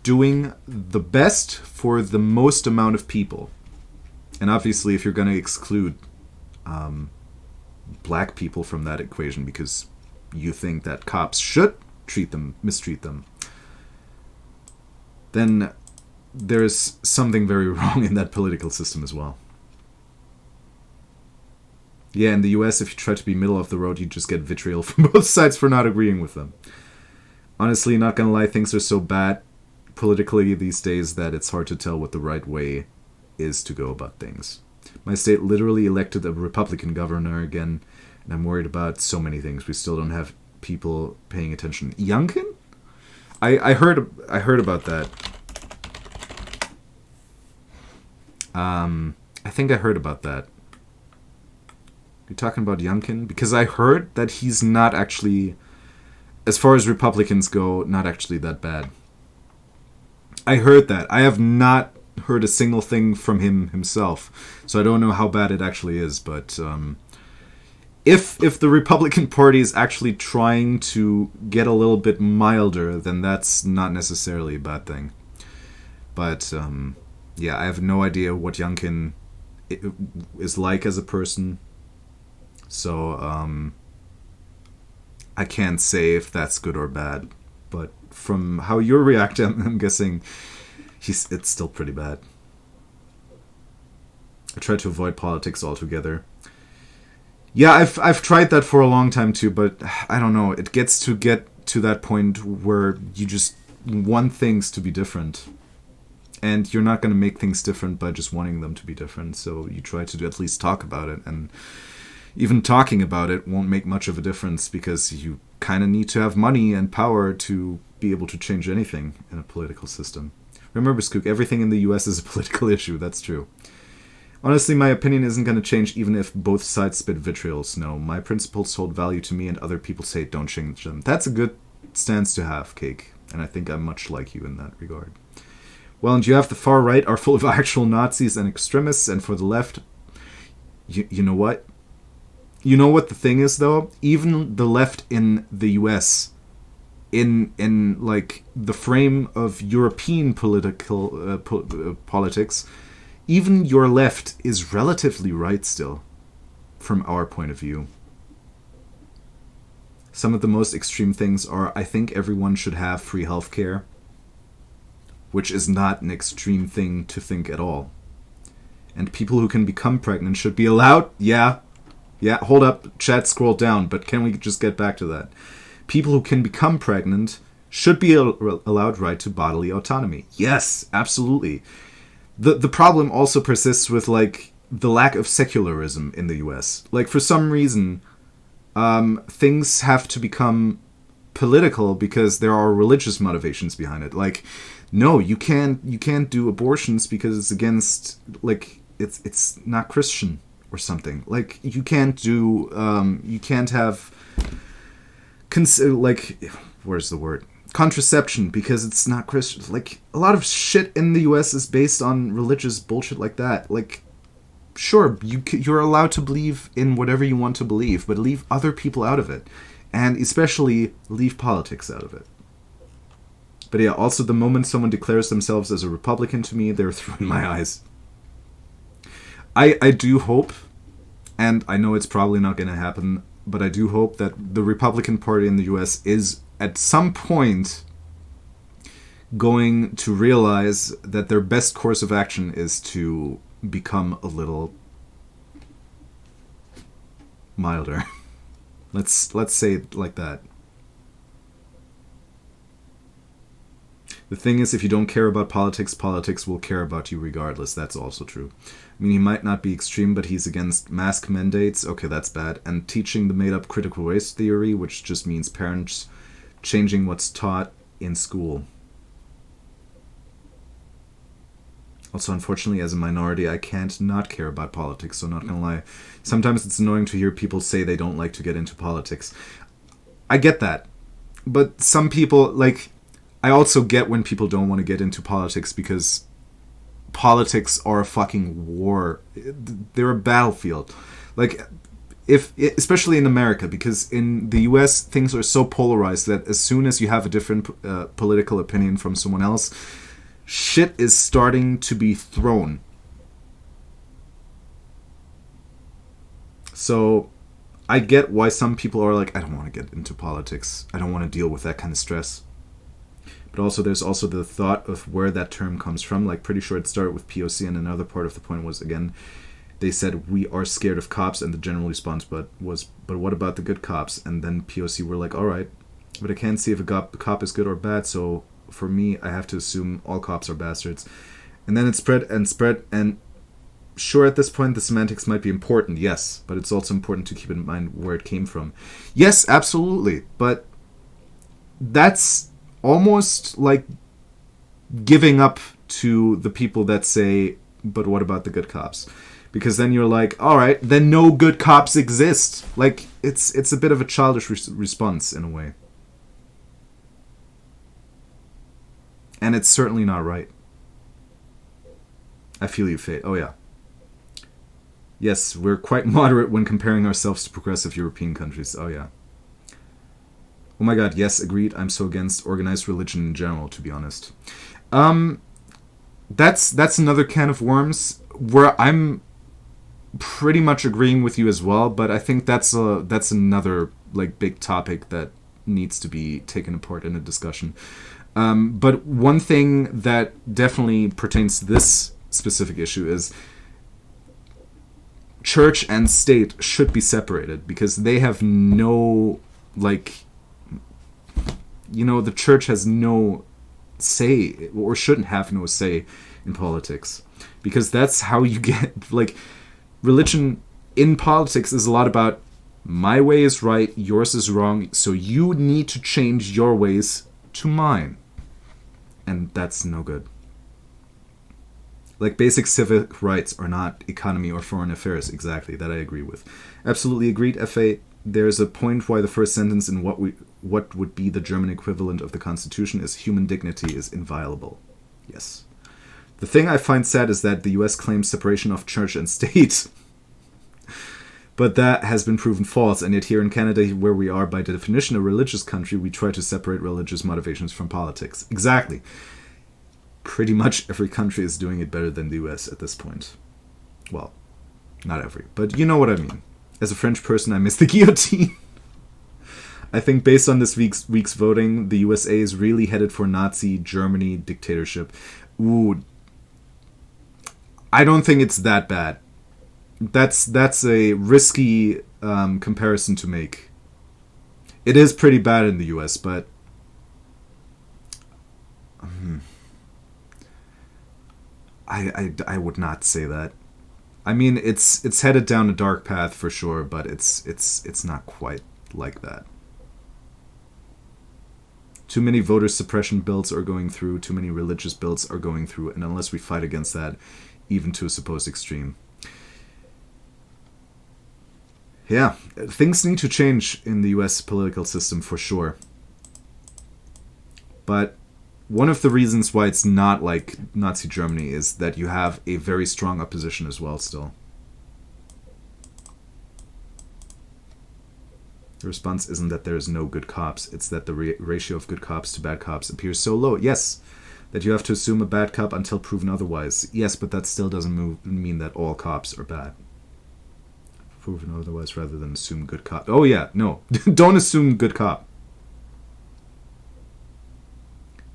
doing the best for the most amount of people. And obviously, if you're going to exclude black people from that equation because you think that cops should mistreat them, then there's something very wrong in that political system as well. Yeah, in the US, if you try to be middle of the road, you just get vitriol from both sides for not agreeing with them. Honestly, not gonna lie, things are so bad politically these days that it's hard to tell what the right way is to go about things. My state literally elected a Republican governor again, and I'm worried about so many things. We still don't have people paying attention. Youngkin? I heard about that. I think I heard about that. You're talking about Youngkin? Because I heard that he's not actually as far as Republicans go, not actually that bad. I heard that. I have not heard a single thing from him himself, so I don't know how bad it actually is. But if the Republican Party is actually trying to get a little bit milder, then that's not necessarily a bad thing. But yeah, I have no idea what Youngkin is like as a person, so I can't say if that's good or bad. But from how you're reacting, I'm guessing it's still pretty bad. I try to avoid politics altogether. Yeah, I've tried that for a long time too, but I don't know. It gets to that point where you just want things to be different. And you're not going to make things different by just wanting them to be different. So you try to at least talk about it. And even talking about it won't make much of a difference because you kind of need to have money and power to be able to change anything in a political system. Remember, Skoog, everything in the US is a political issue. That's true. Honestly, my opinion isn't going to change even if both sides spit vitriol. No, my principles hold value to me and other people say don't change them. That's a good stance to have, Cake. And I think I'm much like you in that regard. Well, and you have the far right are full of actual Nazis and extremists, and for the left, you know what? You know what the thing is, though? Even the left in the US, in like the frame of European political politics, even your left is relatively right still, from our point of view. Some of the most extreme things are, I think everyone should have free healthcare, which is not an extreme thing to think at all. And people who can become pregnant should be allowed... Yeah, hold up, chat, scroll down, but can we just get back to that? People who can become pregnant should be allowed right to bodily autonomy. Yes, absolutely. The problem also persists with, like, the lack of secularism in the US. Like, for some reason, things have to become political because there are religious motivations behind it. Like, no, you can't do abortions because it's against, like, it's not Christian or something. Like, you can't do you can't have where's the word, contraception because it's not Christian. Like, a lot of shit in the US is based on religious bullshit like that. Like, sure, you're allowed to believe in whatever you want to believe, but leave other people out of it, and especially leave politics out of it. But yeah, also the moment someone declares themselves as a Republican to me, they're through in my eyes. I do hope, and I know it's probably not going to happen, but I do hope that the Republican Party in the US is at some point going to realize that their best course of action is to become a little milder. Let's say it like that. The thing is, if you don't care about politics, politics will care about you regardless. That's also true. I mean, he might not be extreme, but he's against mask mandates. Okay, that's bad. And teaching the made-up critical race theory, which just means parents changing what's taught in school. Also, unfortunately, as a minority, I can't not care about politics, so not gonna lie. Sometimes it's annoying to hear people say they don't like to get into politics. I get that. But some people, like... I also get when people don't want to get into politics because politics are a fucking war. They're a battlefield. Like, especially in America, because in the US things are so polarized that as soon as you have a different political opinion from someone else, shit is starting to be thrown. So I get why some people are like, I don't want to get into politics. I don't want to deal with that kind of stress. But also, there's also the thought of where that term comes from. Like, pretty sure it started with POC, and another part of the point was, again, they said, we are scared of cops, and the general response but what about the good cops? And then POC were like, all right, but I can't see if a cop is good or bad, so for me, I have to assume all cops are bastards. And then it spread, and sure, at this point, the semantics might be important, yes, but it's also important to keep in mind where it came from. Yes, absolutely, but that's almost like giving up to the people that say, but what about the good cops? Because then you're like, all right, then no good cops exist. Like, it's a bit of a childish response in a way. And it's certainly not right. I feel you, Fate. Oh, yeah. Yes, we're quite moderate when comparing ourselves to progressive European countries. Oh, yeah. Oh my god, yes, agreed. I'm so against organized religion in general, to be honest. That's another can of worms where I'm pretty much agreeing with you as well, but I think that's another like big topic that needs to be taken apart in a discussion. But one thing that definitely pertains to this specific issue is church and state should be separated because they have no, like, you know, the church has no say or shouldn't have no say in politics, because that's how you get, like, religion in politics is a lot about my way is right, yours is wrong, so you need to change your ways to mine. And that's no good. Like, basic civic rights are not economy or foreign affairs. Exactly, that I agree with. Absolutely agreed, F.A. There's a point why the first sentence in what would be the German equivalent of the Constitution is human dignity is inviolable. Yes. The thing I find sad is that the US claims separation of church and state. But that has been proven false, and yet here in Canada, where we are by definition a religious country, we try to separate religious motivations from politics. Exactly. Pretty much every country is doing it better than the US at this point. Well, not every, but you know what I mean. As a French person, I miss the guillotine. I think based on this week's voting, the USA is really headed for Nazi Germany dictatorship. Ooh, I don't think it's that bad. That's a risky comparison to make. It is pretty bad in the US, but I would not say that. I mean, it's headed down a dark path for sure, but it's not quite like that. Too many voter suppression bills are going through, too many religious bills are going through, and unless we fight against that, even to a supposed extreme. Yeah, things need to change in the US political system for sure. But one of the reasons why it's not like Nazi Germany is that you have a very strong opposition as well still. The response isn't that there is no good cops, it's that the ratio of good cops to bad cops appears so low. Yes, that you have to assume a bad cop until proven otherwise. Yes, but that still doesn't mean that all cops are bad. Proven otherwise rather than assume good cop. Oh yeah, no. Don't assume good cop.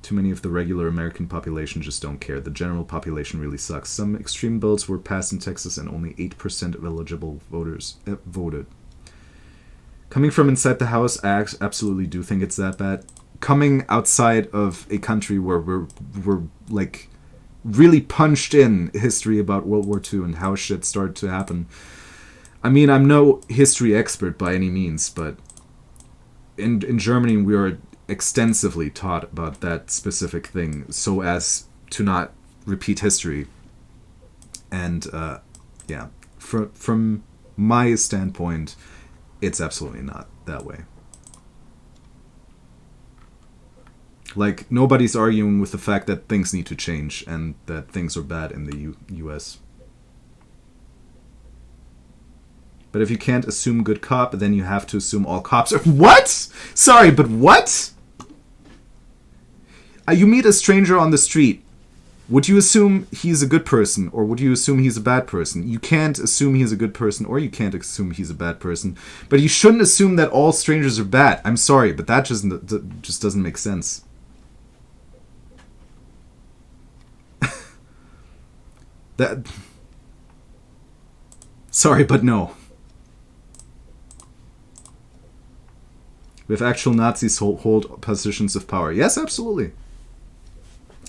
Too many of the regular American population just don't care. The general population really sucks. Some extreme bills were passed in Texas and only 8% of eligible voters voted. Coming from inside the house, I absolutely do think it's that bad. Coming outside of a country where we're like really punched in history about World War II and how shit started to happen. I mean, I'm no history expert by any means, but in Germany we are extensively taught about that specific thing so as to not repeat history. And yeah, from my standpoint, it's absolutely not that way. Like, nobody's arguing with the fact that things need to change and that things are bad in the US. But if you can't assume good cop, then you have to assume all cops are... What? Sorry, but what? You meet a stranger on the street. Would you assume he's a good person, or would you assume he's a bad person? You can't assume he's a good person, or you can't assume he's a bad person. But you shouldn't assume that all strangers are bad. I'm sorry, but that just doesn't make sense. That... Sorry, but no. If actual Nazis hold positions of power. Yes, absolutely.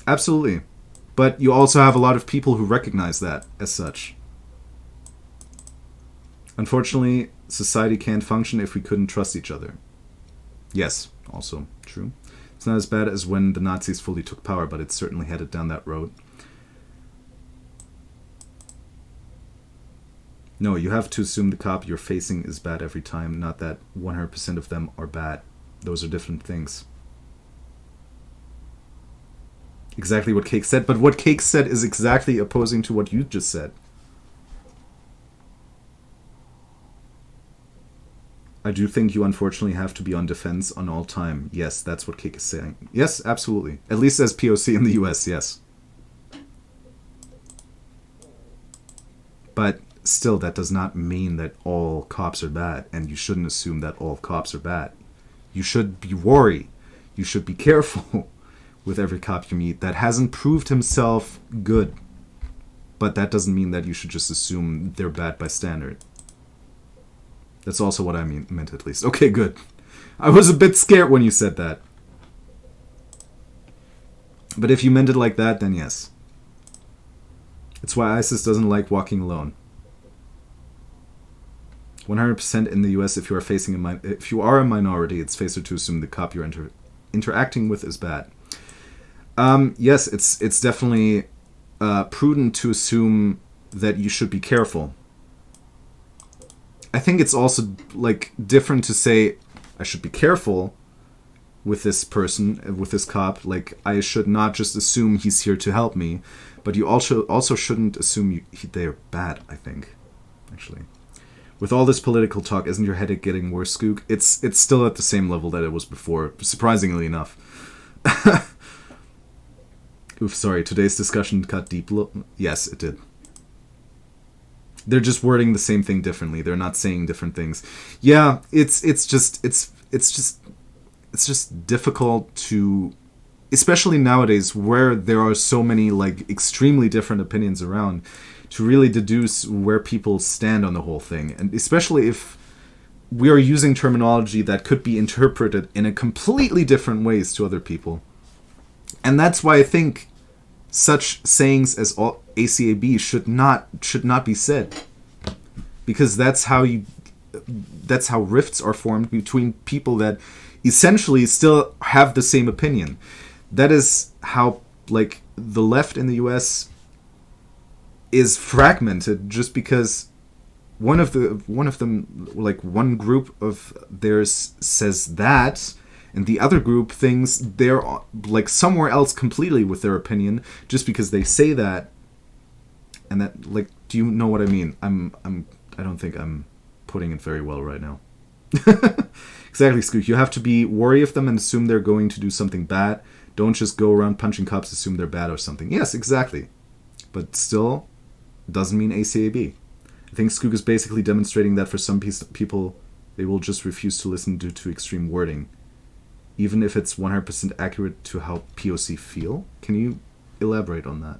Absolutely. But you also have a lot of people who recognize that as such. Unfortunately, society can't function if we couldn't trust each other. Yes, also true. It's not as bad as when the Nazis fully took power, but it's certainly headed down that road. No, you have to assume the cop you're facing is bad every time, not that 100% of them are bad. Those are different things. exactly what Cake said, but what Cake said is exactly opposing to what you just said. I do think you unfortunately have to be on defense on all time. Yes, that's what Cake is saying. Yes, absolutely. At least as POC in the US, yes. But still, that does not mean that all cops are bad, and you shouldn't assume that all cops are bad. You should be wary. You should be careful with every cop you meet that hasn't proved himself good. But that doesn't mean that you should just assume they're bad by standard. That's also what I meant at least. Okay, good. I was a bit scared when you said that. But if you meant it like that, then yes. It's why ISIS doesn't like walking alone. 100% in the US, if you are a minority, it's safer to assume the cop you're interacting with is bad. Yes, it's definitely prudent to assume that you should be careful. I think it's also like different to say I should be careful with this person, with this cop. Like, I should not just assume he's here to help me, but you also shouldn't assume they're bad, I think, actually. With all this political talk, isn't your headache getting worse, Skoog? It's still at the same level that it was before, surprisingly enough. Oof, sorry, today's discussion cut deep. Yes, it did. They're just wording the same thing differently. They're not saying different things. Yeah, it's just difficult to, especially nowadays where there are so many like extremely different opinions around, to really deduce where people stand on the whole thing. And especially if we are using terminology that could be interpreted in a completely different ways to other people. And that's why I think such sayings as ACAB should not be said, because that's how rifts are formed between people that essentially still have the same opinion. That is how like the left in the US is fragmented, just because one of them, like one group of theirs says that, and the other group thinks they're like somewhere else completely with their opinion just because they say that. And that, like, do you know what I mean? I don't think I'm putting it very well right now. Exactly, Skook. You have to be wary of them and assume they're going to do something bad. Don't just go around punching cops, assume they're bad or something. Yes, exactly. But still, doesn't mean ACAB. I think Skook is basically demonstrating that for some people, they will just refuse to listen due to extreme wording, even if it's 100% accurate to how POC feel. Can you elaborate on that?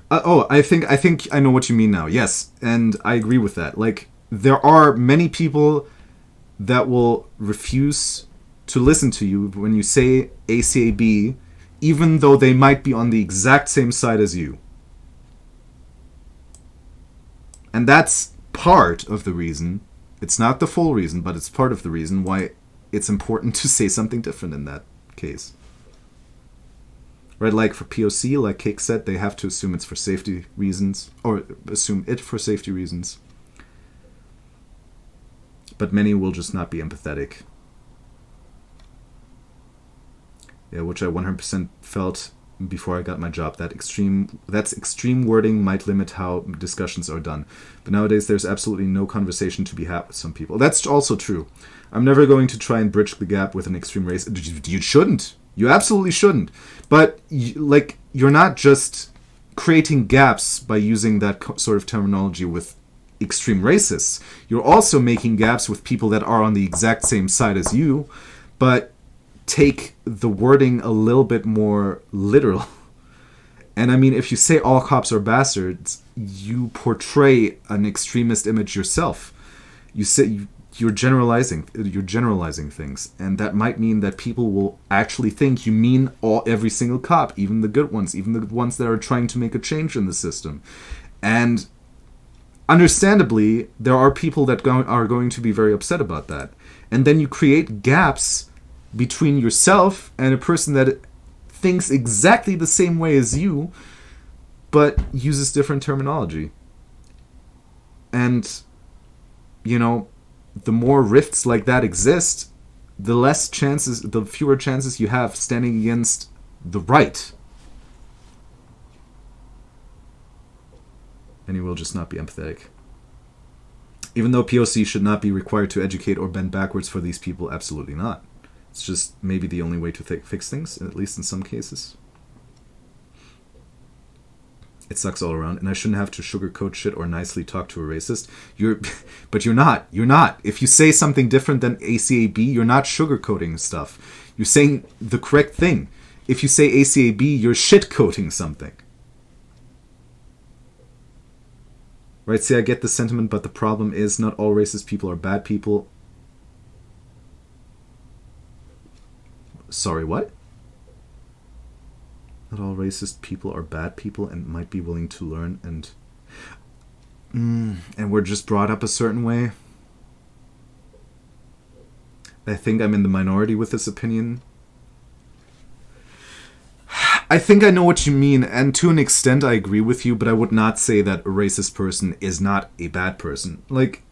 I think I know what you mean now. Yes, and I agree with that. Like, there are many people that will refuse to listen to you when you say ACAB, even though they might be on the exact same side as you. And that's part of the reason. It's not the full reason, but it's part of the reason why it's important to say something different in that case. Right, like for POC, like Cake said, they have to assume it's for safety reasons, or assume it for safety reasons. But many will just not be empathetic. Yeah, which I 100% felt before I got my job. That's extreme wording might limit how discussions are done. But nowadays, there's absolutely no conversation to be had with some people. That's also true. I'm never going to try and bridge the gap with an extreme race. You shouldn't. You absolutely shouldn't. But you're not just creating gaps by using that sort of terminology with extreme racists. You're also making gaps with people that are on the exact same side as you, but take the wording a little bit more literal. And I mean, if you say all cops are bastards, you portray an extremist image yourself. You're generalizing things, and that might mean that people will actually think you mean every single cop, even the good ones, even the ones that are trying to make a change in the system. And understandably, there are people that are going to be very upset about that. And then you create gaps between yourself and a person that thinks exactly the same way as you, but uses different terminology. And, the more rifts like that exist, the fewer chances you have standing against the right. And you will just not be empathetic. Even though POC should not be required to educate or bend backwards for these people, absolutely not. It's just maybe the only way to fix things, at least in some cases. It sucks all around, and I shouldn't have to sugarcoat shit or nicely talk to a racist. But you're not. You're not. If you say something different than ACAB, you're not sugarcoating stuff. You're saying the correct thing. If you say ACAB, you're shitcoating something. Right, see, I get the sentiment, but the problem is not all racist people are bad people. Sorry, what? Not all racist people are bad people and might be willing to learn and we're just brought up a certain way. I think I'm in the minority with this opinion. I think I know what you mean, and to an extent I agree with you, but I would not say that a racist person is not a bad person. Like,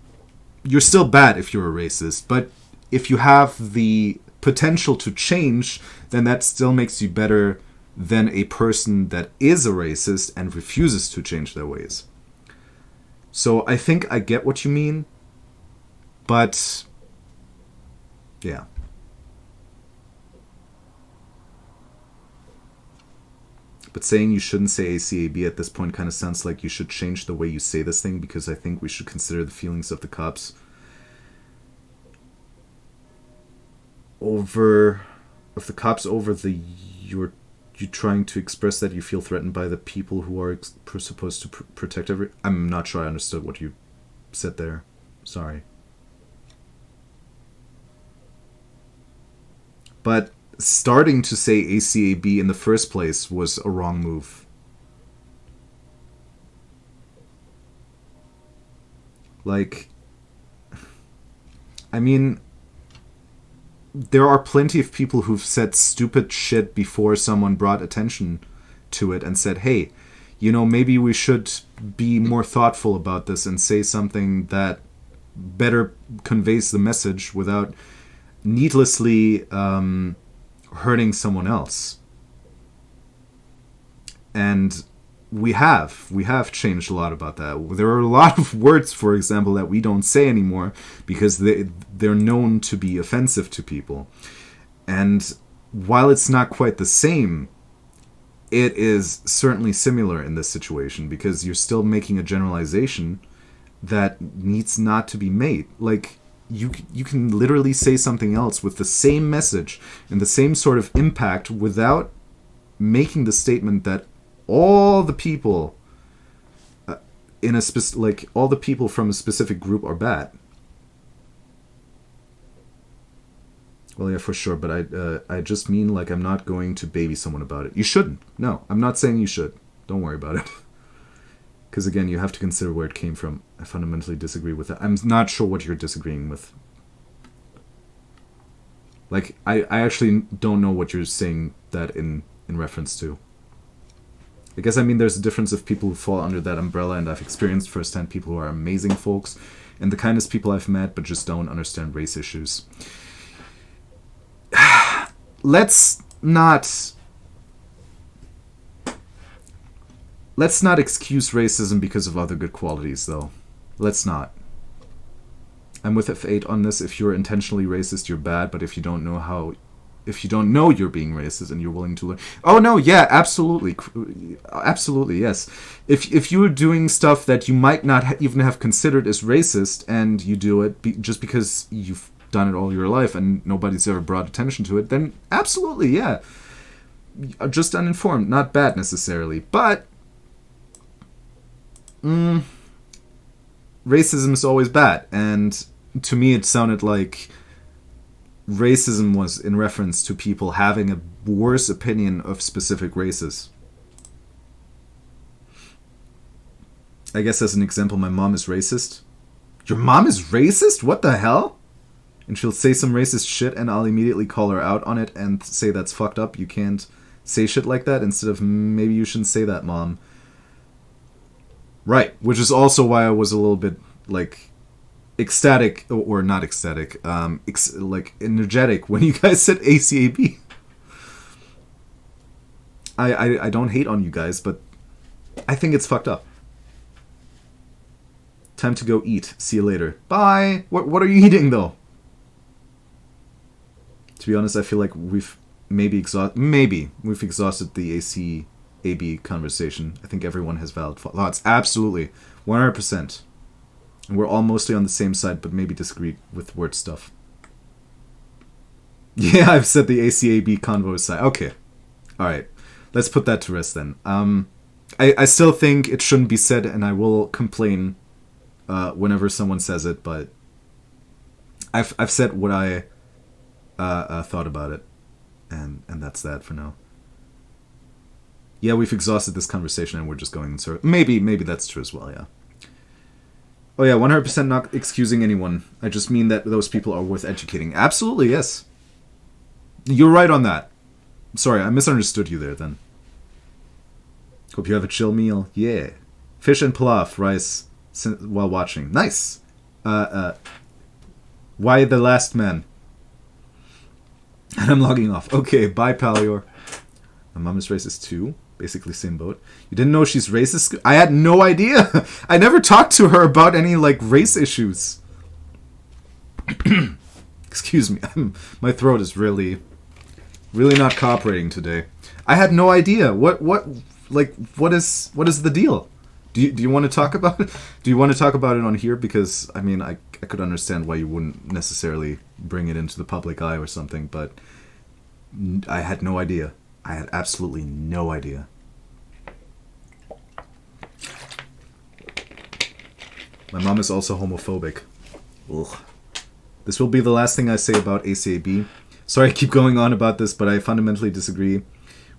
you're still bad if you're a racist, but if you have the potential to change, then that still makes you better than a person that is a racist and refuses to change their ways. So I think I get what you mean, but yeah. But saying you shouldn't say ACAB at this point kind of sounds like you should change the way you say this thing, because I think we should consider the feelings of the cops over you trying to express that you feel threatened by the people who are supposed to protect I'm not sure I understood what you said there. Sorry. But starting to say ACAB in the first place was a wrong move. Like, I mean, there are plenty of people who've said stupid shit before someone brought attention to it and said, hey, maybe we should be more thoughtful about this and say something that better conveys the message without needlessly hurting someone else. And we have changed a lot about that. There are a lot of words, for example, that we don't say anymore because they're known to be offensive to people. And while it's not quite the same, it is certainly similar in this situation, because you're still making a generalization that needs not to be made. Like, you can literally say something else with the same message and the same sort of impact without making the statement that all the people all the people from a specific group are bad. Well, yeah, for sure, but I just mean, like, I'm not going to baby someone about it. You shouldn't. No, I'm not saying you should. Don't worry about it. Because, again, you have to consider where it came from. I fundamentally disagree with that. I'm not sure what you're disagreeing with. Like, I actually don't know what you're saying that in reference to. I guess, I mean, there's a difference of people who fall under that umbrella, and I've experienced firsthand people who are amazing folks, and the kindest people I've met, but just don't understand race issues. Let's not excuse racism because of other good qualities, though. Let's not. I'm with F8 on this. If you're intentionally racist, you're bad, but if you don't know you're being racist and you're willing to learn... Oh, no, yeah, absolutely. Absolutely, yes. If you're doing stuff that you might not even have considered as racist, and you do it just because you've done it all your life and nobody's ever brought attention to it, then absolutely, yeah. Just uninformed, not bad necessarily. But racism is always bad, and to me it sounded like racism was in reference to people having a worse opinion of specific races. I guess as an example, my mom is racist. Your mom is racist? What the hell? And she'll say some racist shit and I'll immediately call her out on it and say that's fucked up. You can't say shit like that, instead of maybe you shouldn't say that, Mom. Right, which is also why I was a little bit, like, ecstatic, or not ecstatic, like energetic when you guys said ACAB. I don't hate on you guys, but I think it's fucked up. Time to go eat. See you later. Bye. What are you eating though? To be honest, I feel like we've maybe we've exhausted the ACAB conversation. I think everyone has valid thoughts. Absolutely, 100%. And we're all mostly on the same side, but maybe disagree with word stuff. Yeah, I've said the ACAB convo side. Okay, all right. Let's put that to rest then. I still think it shouldn't be said, and I will complain whenever someone says it. But I've said what I thought about it, and that's that for now. Yeah, we've exhausted this conversation, and we're just going in circles. Maybe that's true as well. Yeah. Oh yeah, 100% not excusing anyone. I just mean that those people are worth educating. Absolutely, yes. You're right on that. Sorry, I misunderstood you there then. Hope you have a chill meal. Yeah. Fish and pilaf, rice, while watching. Nice. Why the last man? And I'm logging off. Okay, bye, Palior. My mom is racist too. Basically same boat. You didn't know she's racist? I had no idea. I never talked to her about any, like, race issues. Excuse me. My throat is really not cooperating today. I had no idea. What is the deal? Do you want to talk about it? Do you want to talk about it on here? Because, I mean, I could understand why you wouldn't necessarily bring it into the public eye or something, but I had no idea. I had absolutely no idea. My mom is also homophobic. Ugh. This will be the last thing I say about ACAB. Sorry I keep going on about this, but I fundamentally disagree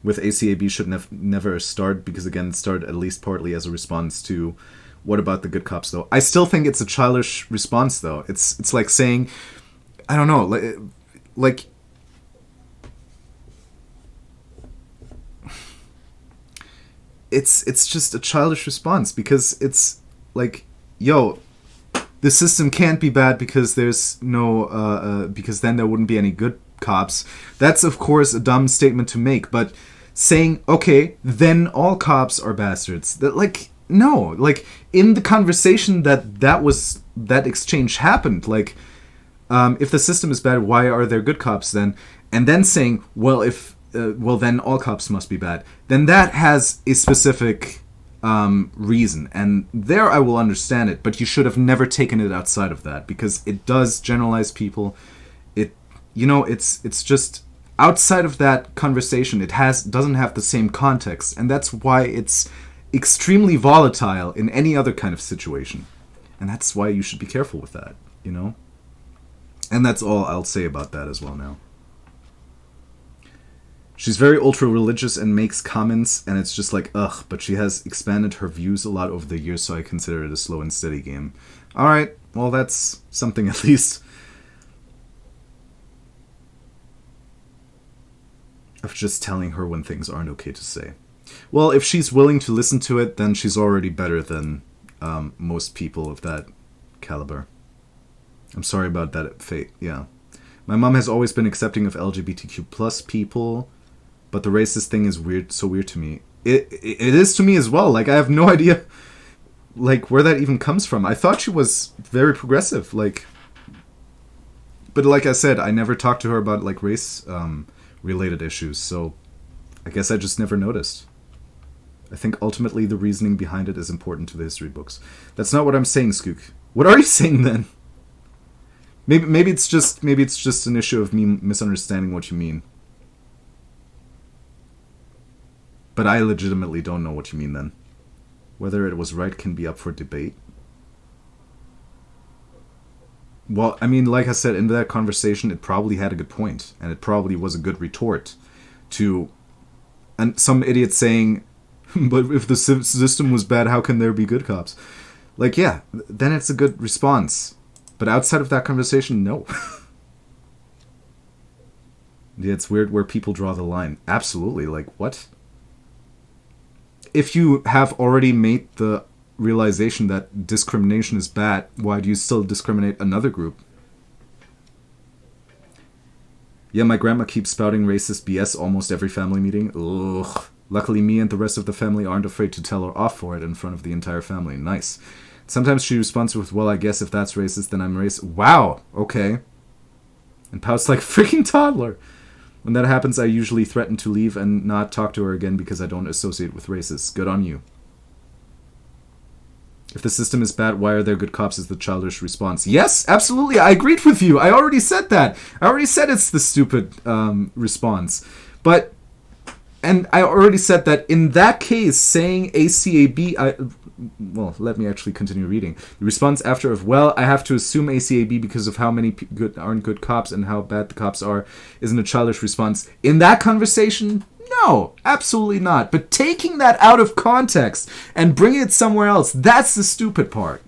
with ACAB should never start, because again, it started at least partly as a response to what about the good cops, though. I still think it's a childish response, though. It's like saying, I don't know, like it's just a childish response, because it's like, yo, the system can't be bad because there's no because then there wouldn't be any good cops. That's of course a dumb statement to make, but saying, okay, then all cops are bastards, that, like, no, like, in the conversation that exchange happened, like, if the system is bad, why are there good cops then? And then saying, well, then all cops must be bad. Then that has a specific reason, and there I will understand it. But you should have never taken it outside of that, because it does generalize people. It's just outside of that conversation. It doesn't have the same context, and that's why it's extremely volatile in any other kind of situation. And that's why you should be careful with that, you know? And that's all I'll say about that as well now. She's very ultra-religious and makes comments, and it's just like, ugh, but she has expanded her views a lot over the years, so I consider it a slow and steady game. Alright, well, that's something at least. Of just telling her when things aren't okay to say. Well, if she's willing to listen to it, then she's already better than most people of that caliber. I'm sorry about that fate, yeah. My mom has always been accepting of LGBTQ plus people, but the racist thing is so weird to me. It is to me as well. Like, I have no idea, like, where that even comes from. I thought she was very progressive, like, but like I said, I never talked to her about, like, race related issues, so I guess I just never noticed. I think ultimately the reasoning behind it is important to the history books. That's not what I'm saying, Skook. What are you saying then? Maybe it's just an issue of me misunderstanding what you mean. But I legitimately don't know what you mean then. Whether it was right can be up for debate. Well, I mean, like I said, in that conversation, it probably had a good point, and it probably was a good retort to some idiot saying, but if the system was bad, how can there be good cops? Like, yeah, then it's a good response. But outside of that conversation, no. Yeah, it's weird where people draw the line. Absolutely, like, what? If you have already made the realization that discrimination is bad, why do you still discriminate another group? Yeah, my grandma keeps spouting racist BS almost every family meeting. Ugh. Luckily, me and the rest of the family aren't afraid to tell her off for it in front of the entire family. Nice. Sometimes she responds with, well, I guess if that's racist, then I'm racist. Wow, okay. And pouts like a freaking toddler. When that happens, I usually threaten to leave and not talk to her again because I don't associate with racists. Good on you. If the system is bad, why are there good cops is the childish response. Yes, absolutely. I agreed with you. I already said that. I already said it's the stupid response. And I already said that in that case, saying ACAB... well, let me actually continue reading. The response after of, well, I have to assume ACAB because of how many aren't good cops and how bad the cops are, isn't a childish response. In that conversation... No, absolutely not. But taking that out of context and bringing it somewhere else, that's the stupid part.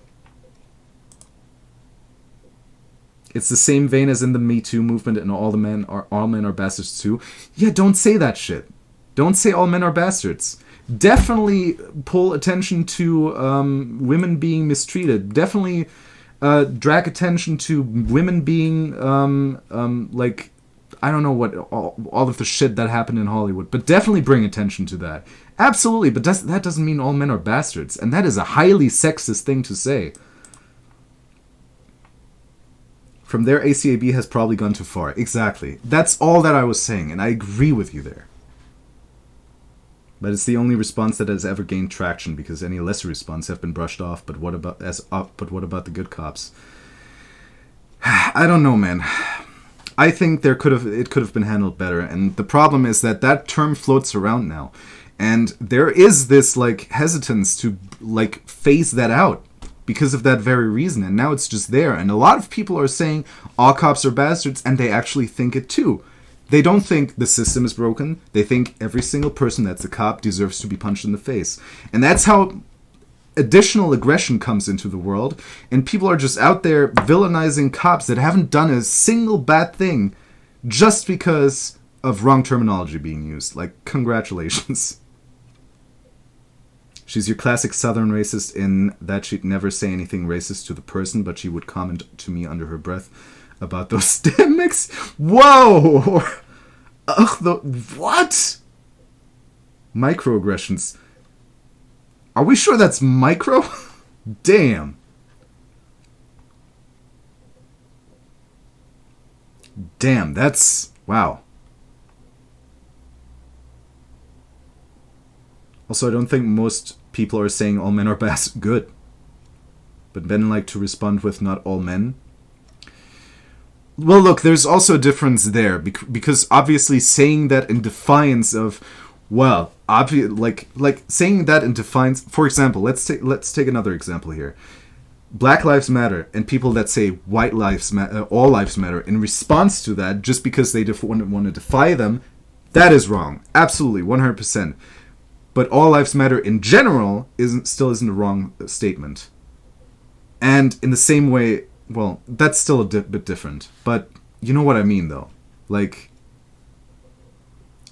It's the same vein as in the Me Too movement and all men are bastards too. Yeah, don't say that shit. Don't say all men are bastards. Definitely pull attention to women being mistreated. Definitely drag attention to women being like... I don't know what all of the shit that happened in Hollywood, but definitely bring attention to that. Absolutely, but that doesn't mean all men are bastards, and that is a highly sexist thing to say. From there, ACAB has probably gone too far. Exactly. That's all that I was saying, and I agree with you there. But it's the only response that has ever gained traction, because any lesser response have been brushed off. But what about the good cops? I don't know, man. I think it could have been handled better, and the problem is that term floats around now, and there is this like hesitance to like phase that out because of that very reason, and now it's just there, and a lot of people are saying all cops are bastards, and they actually think it too. They don't think the system is broken. They think every single person that's a cop deserves to be punched in the face, and that's how additional aggression comes into the world, and people are just out there villainizing cops that haven't done a single bad thing just because of wrong terminology being used. Like, congratulations. She's your classic southern racist in that she'd never say anything racist to the person, but she would comment to me under her breath about those stomachs. Whoa! What? Microaggressions. Are we sure that's micro? Damn. Damn, that's... Wow. Also, I don't think most people are saying all men are good. But men like to respond with not all men. Well, look, there's also a difference there. Because obviously saying that in defiance of... Well, like saying that in defiance. For example, let's take another example here. Black Lives Matter and people that say white lives matter, all lives matter. In response to that, just because they want to defy them, that is wrong. Absolutely, 100%. But all lives matter in general still isn't a wrong statement. And in the same way, well, that's still a bit different. But you know what I mean, though. Like,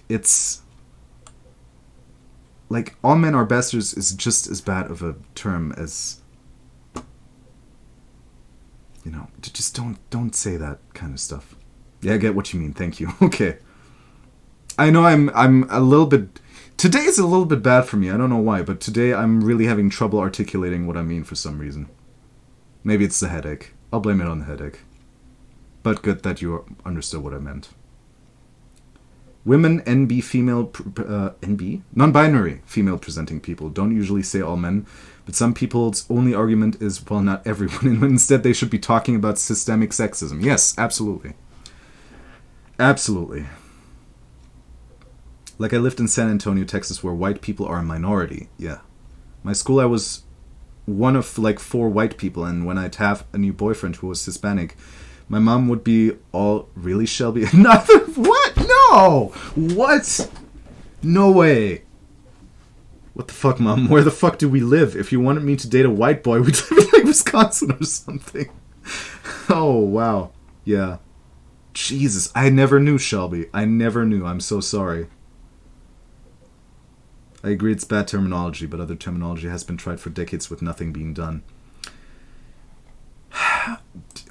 it's... Like, all men are bastards is just as bad of a term as... You know, just don't say that kind of stuff. Yeah, I get what you mean. Thank you. Okay. I know I'm a little bit... Today is a little bit bad for me. I don't know why, but today I'm really having trouble articulating what I mean for some reason. Maybe it's the headache. I'll blame it on the headache. But good that you understood what I meant. Women, NB, female... NB? Non-binary female presenting people don't usually say all men, but some people's only argument is, well, not everyone, and instead they should be talking about systemic sexism. Yes, absolutely. Absolutely. Like, I lived in San Antonio, Texas, where white people are a minority. Yeah. My school, I was one of, like, 4 white people, and when I'd have a new boyfriend who was Hispanic, my mom would be all, really, Shelby? Another... What? No! What? No way. What the fuck, Mom? Where the fuck do we live? If you wanted me to date a white boy, we'd live in, like, Wisconsin or something. Oh, wow. Yeah. Jesus, I never knew, Shelby. I never knew. I'm so sorry. I agree it's bad terminology, but other terminology has been tried for decades with nothing being done.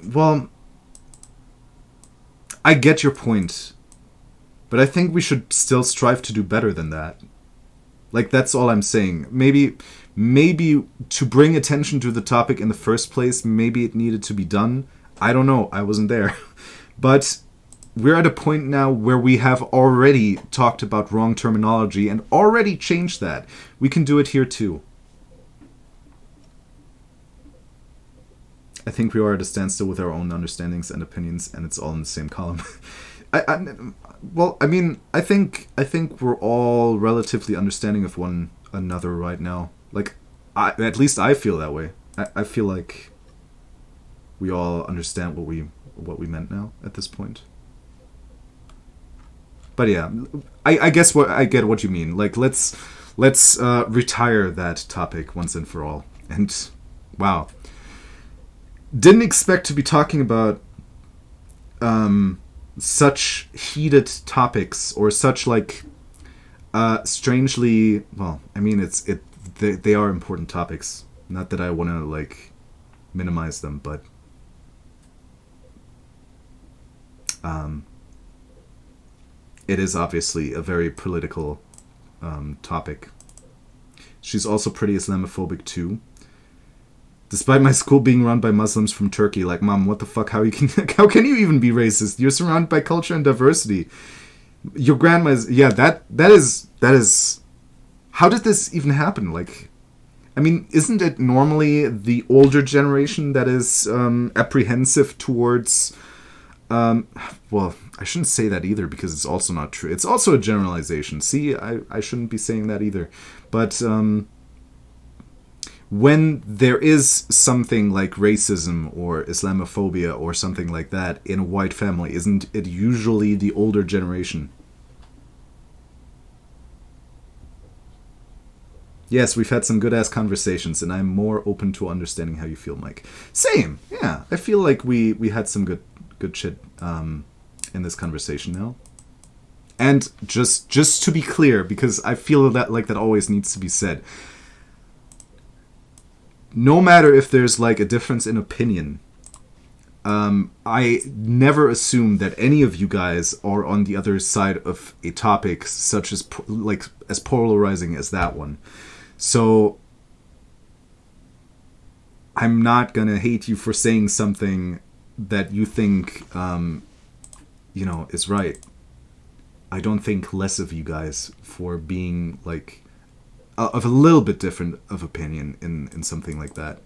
Well, I get your point, but I think we should still strive to do better than that. Like, that's all I'm saying. Maybe to bring attention to the topic in the first place, maybe it needed to be done. I don't know. I wasn't there. But we're at a point now where we have already talked about wrong terminology and already changed that. We can do it here too. I think we are at a standstill with our own understandings and opinions, and it's all in the same column. I think we're all relatively understanding of one another right now. Like, at least I feel that way. I feel like we all understand what we meant now at this point. But yeah, I guess I get what you mean. Like, let's retire that topic once and for all. And wow, didn't expect to be talking about such heated topics or such like strangely. Well, I mean, they are important topics. Not that I want to like minimize them, but it is obviously a very political topic. She's also pretty Islamophobic too. Despite my school being run by Muslims from Turkey, like, Mom, what the fuck? How can you even be racist? You're surrounded by culture and diversity. Your grandma's, yeah, that is. How did this even happen? Like, I mean, isn't it normally the older generation that is apprehensive towards? Well, I shouldn't say that either because it's also not true. It's also a generalization. See, I shouldn't be saying that either. But when there is something like racism or Islamophobia or something like that in a white family, isn't it usually the older generation? Yes, we've had some good-ass conversations, and I'm more open to understanding how you feel, Mike. Same, yeah. I feel like we had some good shit in this conversation now. And just to be clear, because I feel that like that always needs to be said, no matter if there's like a difference in opinion, I never assume that any of you guys are on the other side of a topic such as like as polarizing as that one. So I'm not gonna hate you for saying something that you think is right. I don't think less of you guys for being like of a little bit different of opinion in something like that.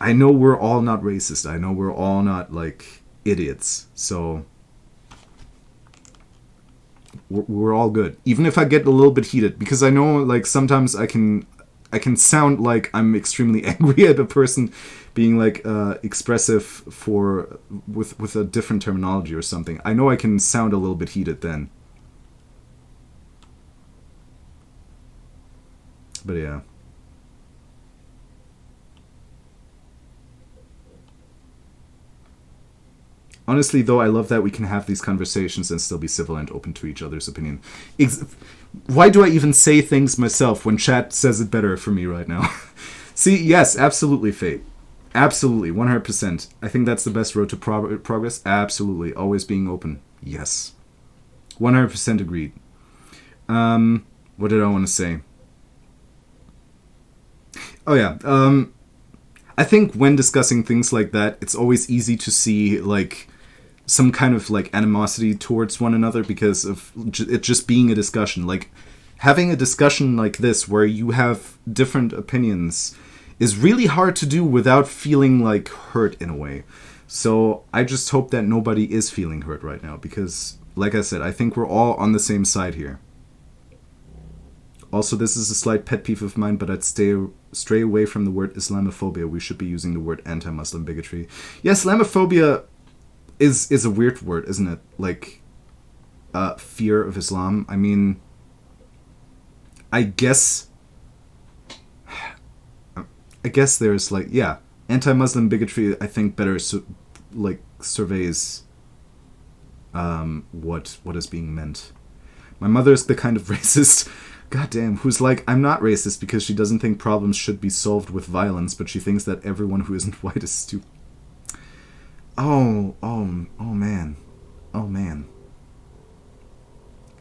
I know we're all not racist. I know we're all not like idiots. So we're all good. Even if I get a little bit heated, because I know like sometimes I can sound like I'm extremely angry at a person being like expressive with a different terminology or something. I know I can sound a little bit heated then. But yeah. Honestly, though, I love that we can have these conversations and still be civil and open to each other's opinion. Why do I even say things myself when chat says it better for me right now? See, yes, absolutely, Fate. Absolutely, 100%. I think that's the best road to progress. Absolutely. Always being open. Yes. 100% agreed. What did I want to say? Oh, yeah. I think when discussing things like that, it's always easy to see, like, some kind of, like, animosity towards one another because of it just being a discussion. Like, having a discussion like this where you have different opinions is really hard to do without feeling, like, hurt in a way. So I just hope that nobody is feeling hurt right now because, like I said, I think we're all on the same side here. Also, this is a slight pet peeve of mine, but I'd stray away from the word Islamophobia. We should be using the word anti-Muslim bigotry. Yeah, Islamophobia is a weird word, isn't it? Like, fear of Islam. I mean, I guess there's like, yeah, anti-Muslim bigotry, I think better surveys what is being meant. My mother is the kind of racist Goddamn, who's like, I'm not racist because she doesn't think problems should be solved with violence, but she thinks that everyone who isn't white is stupid. Oh man. Oh man.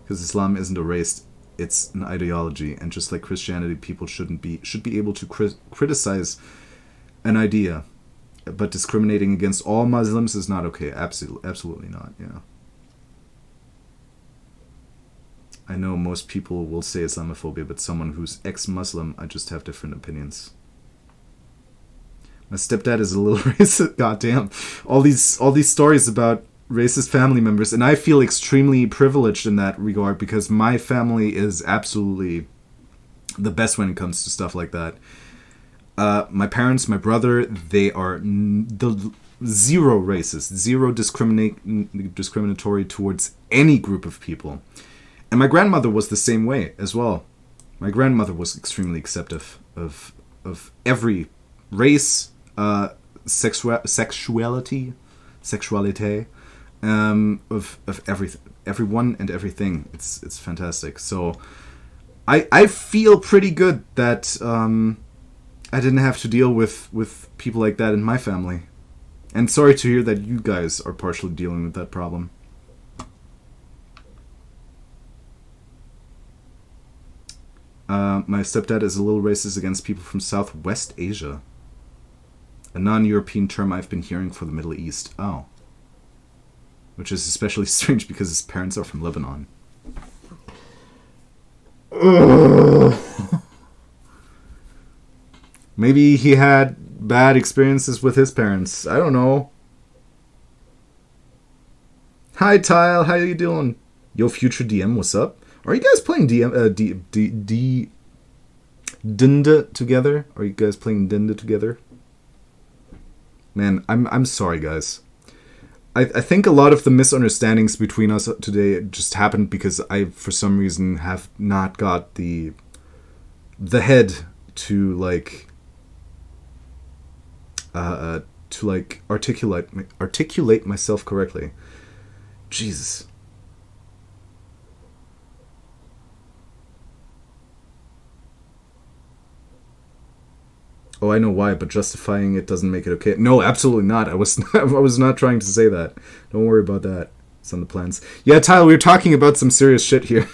Because Islam isn't a race, it's an ideology, and just like Christianity, people should be able to criticize an idea, but discriminating against all Muslims is not okay. Absolutely not. Yeah. I know most people will say Islamophobia, but someone who's ex-Muslim, I just have different opinions. My stepdad is a little racist. Goddamn, all these stories about racist family members, and I feel extremely privileged in that regard because my family is absolutely the best when it comes to stuff like that. My parents, my brother, they are zero racist, zero discriminatory towards any group of people. And my grandmother was the same way as well. My grandmother was extremely acceptive of every race, sexuality, of everyone and everything. It's fantastic. So I feel pretty good that I didn't have to deal with people like that in my family. And sorry to hear that you guys are partially dealing with that problem. My stepdad is a little racist against people from Southwest Asia. A non-European term I've been hearing for the Middle East. Oh. Which is especially strange because his parents are from Lebanon. Maybe he had bad experiences with his parents. I don't know. Hi, Tile. How you doing? Yo, future DM, what's up? Are you guys playing Dinda together? Are you guys playing Dinda together? Man, I'm sorry, guys. I think a lot of the misunderstandings between us today just happened because I, for some reason, have not got the head to articulate myself correctly. Jesus. Oh, I know why, but justifying it doesn't make it okay. No, absolutely not. I was not trying to say that. Don't worry about that. It's on the plans. Yeah, Tyler, we were talking about some serious shit here.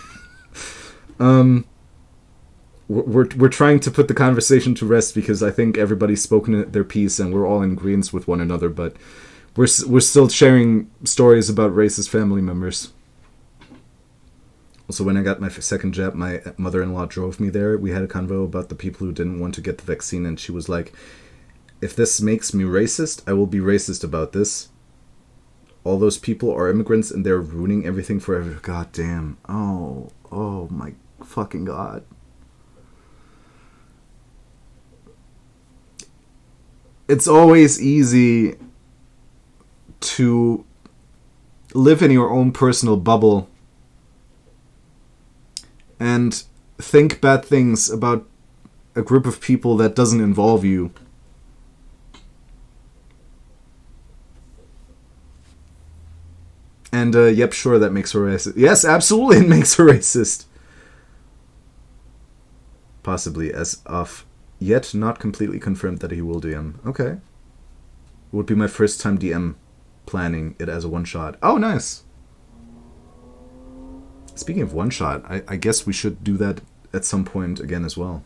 We're trying to put the conversation to rest because I think everybody's spoken their piece and we're all in agreement with one another, but we're still sharing stories about racist family members. Also, when I got my second jab, my mother-in-law drove me there. We had a convo about the people who didn't want to get the vaccine, and she was like, if this makes me racist, I will be racist about this. All those people are immigrants, and they're ruining everything for everyone. God damn. Oh my fucking God. It's always easy to live in your own personal bubble and think bad things about a group of people that doesn't involve you. And, yep, sure, that makes her racist. Yes, absolutely, it makes her racist. Possibly, as of yet not completely confirmed that he will DM. Okay. It would be my first time DM planning it as a one-shot. Oh, nice. Speaking of one-shot, I guess we should do that at some point again as well.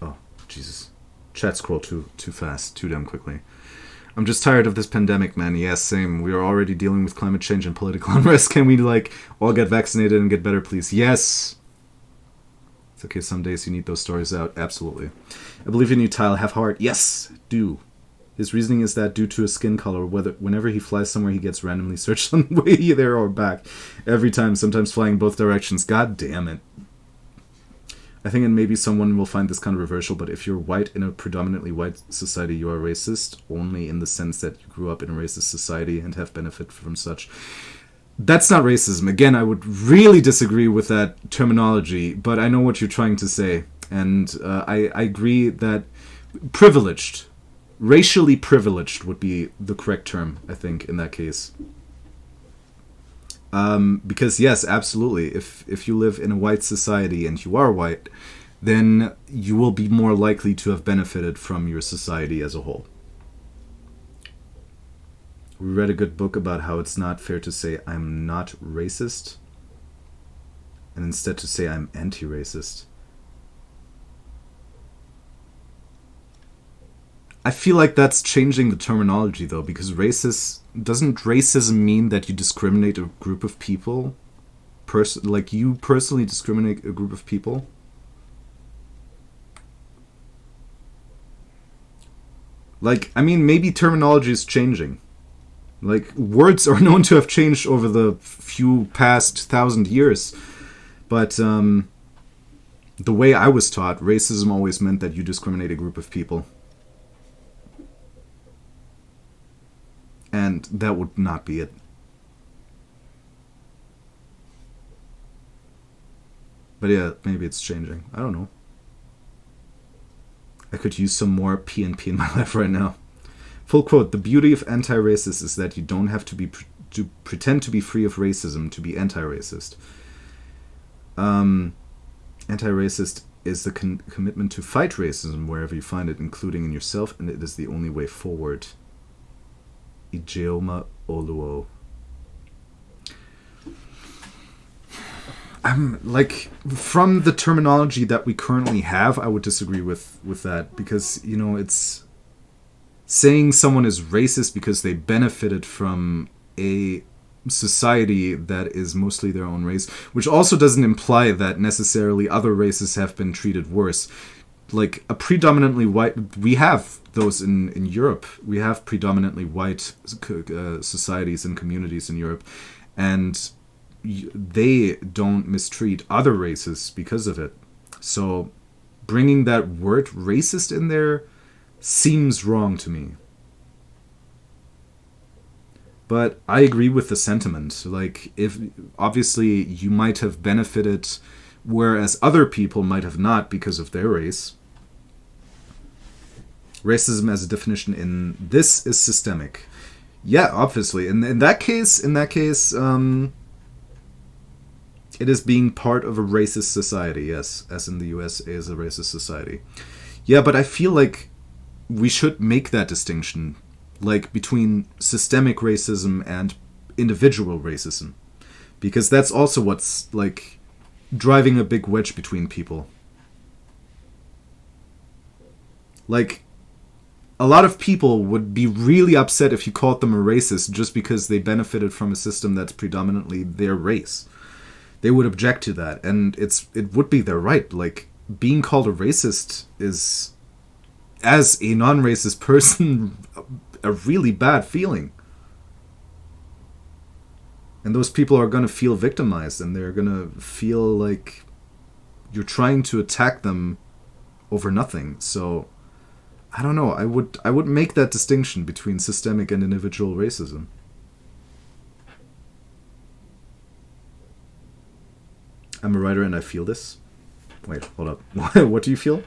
Oh, Jesus. Chat scroll too fast, too damn quickly. I'm just tired of this pandemic, man. Yes, same. We are already dealing with climate change and political unrest. Can we, all get vaccinated and get better, please? Yes! It's okay, some days you need those stories out. Absolutely. I believe in you, Tile. Have heart. Yes, do. His reasoning is that due to his skin color, whenever he flies somewhere, he gets randomly searched on the way there or back. Every time, sometimes flying both directions. God damn it. I think maybe someone will find this controversial, but if you're white in a predominantly white society, you are racist, only in the sense that you grew up in a racist society and have benefit from such. That's not racism. Again, I would really disagree with that terminology, but I know what you're trying to say. And I agree that privileged. Racially privileged would be the correct term, I think, in that case. Because yes, absolutely, if you live in a white society and you are white, then you will be more likely to have benefited from your society as a whole. We read a good book about how it's not fair to say I'm not racist, and instead to say I'm anti-racist. I feel like that's changing the terminology, though, because doesn't racism mean that you discriminate a group of people? Like you personally discriminate a group of people? Like, I mean, maybe terminology is changing. Like, words are known to have changed over the few past 1,000 years. But the way I was taught, racism always meant that you discriminate a group of people. And that would not be it. But yeah, maybe it's changing. I don't know. I could use some more P&P in my life right now. Full quote, the beauty of anti-racist is that you don't have to pretend to be free of racism to be anti-racist. Anti-racist is the commitment to fight racism wherever you find it, including in yourself, and it is the only way forward. Ijeoma Oluo. Like, from the terminology that we currently have, I would disagree with that, because, you know, it's saying someone is racist because they benefited from a society that is mostly their own race, which also doesn't imply that necessarily other races have been treated worse. Like, a predominantly white... We have those in Europe. We have predominantly white societies and communities in Europe, and they don't mistreat other races because of it. So bringing that word racist in there seems wrong to me. But I agree with the sentiment. Like, if obviously you might have benefited, whereas other people might have not because of their race. Racism as a definition in this is systemic. Yeah, obviously. In that case, it is being part of a racist society, yes, as in the US is a racist society. Yeah, but I feel like we should make that distinction, like, between systemic racism and individual racism. Because that's also what's, like, driving a big wedge between people. Like, a lot of people would be really upset if you called them a racist just because they benefited from a system that's predominantly their race. They would object to that, and it would be their right. Like, being called a racist is, as a non-racist person, a really bad feeling. And those people are going to feel victimized, and they're going to feel like you're trying to attack them over nothing. So, I don't know. I would make that distinction between systemic and individual racism. I'm a writer and I feel this. Wait, hold up. What do you feel?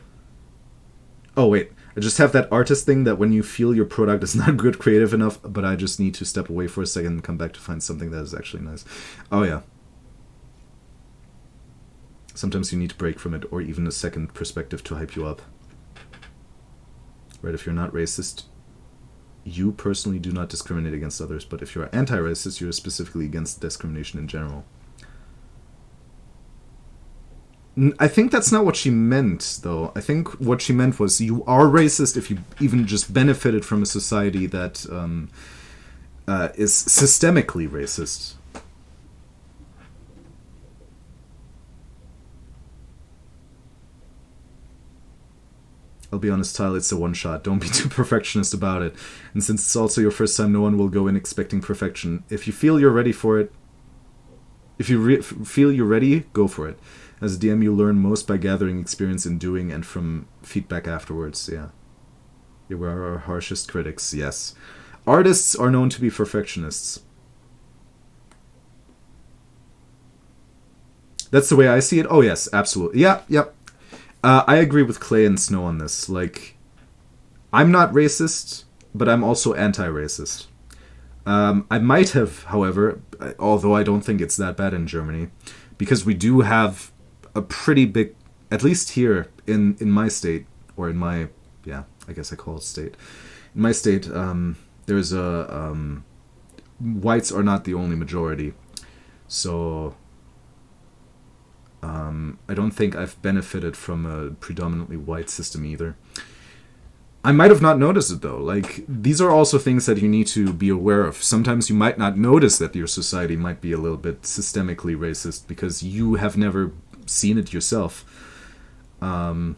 Oh, wait. I just have that artist thing that when you feel your product is not good, creative enough, but I just need to step away for a second and come back to find something that is actually nice. Oh, yeah. Sometimes you need to break from it, or even a second perspective to hype you up. Right, if you're not racist, you personally do not discriminate against others, but if you're anti-racist, you're specifically against discrimination in general. I think that's not what she meant, though. I think what she meant was you are racist if you even just benefited from a society that is systemically racist. I'll be honest, Tyler, it's a one-shot. Don't be too perfectionist about it. And since it's also your first time, no one will go in expecting perfection. If you feel you're ready for it, if you feel you're ready, go for it. As a DM, you learn most by gathering experience in doing and from feedback afterwards, yeah. Yeah, we're our harshest critics, yes. Artists are known to be perfectionists. That's the way I see it? Oh, yes, absolutely. Yeah, yep. I agree with Clay and Snow on this. Like, I'm not racist, but I'm also anti-racist. I might have, however, although I don't think it's that bad in Germany, because we do have a pretty big, at least here in my state, or in my, yeah, I guess I call it state. In my state, there's a, whites are not the only majority. So, I don't think I've benefited from a predominantly white system either. I might have not noticed it though. Like, these are also things that you need to be aware of. Sometimes you might not notice that your society might be a little bit systemically racist because you have never seen it yourself. But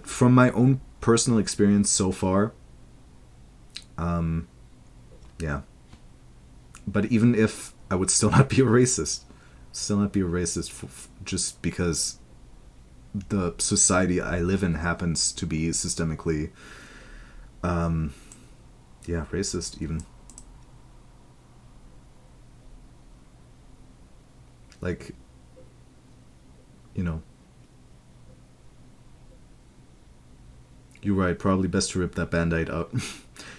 from my own personal experience so far, yeah. But even if I would still not be a racist, just because the society I live in happens to be systemically, racist even. Like, you know. You're right, probably best to rip that band-aid out.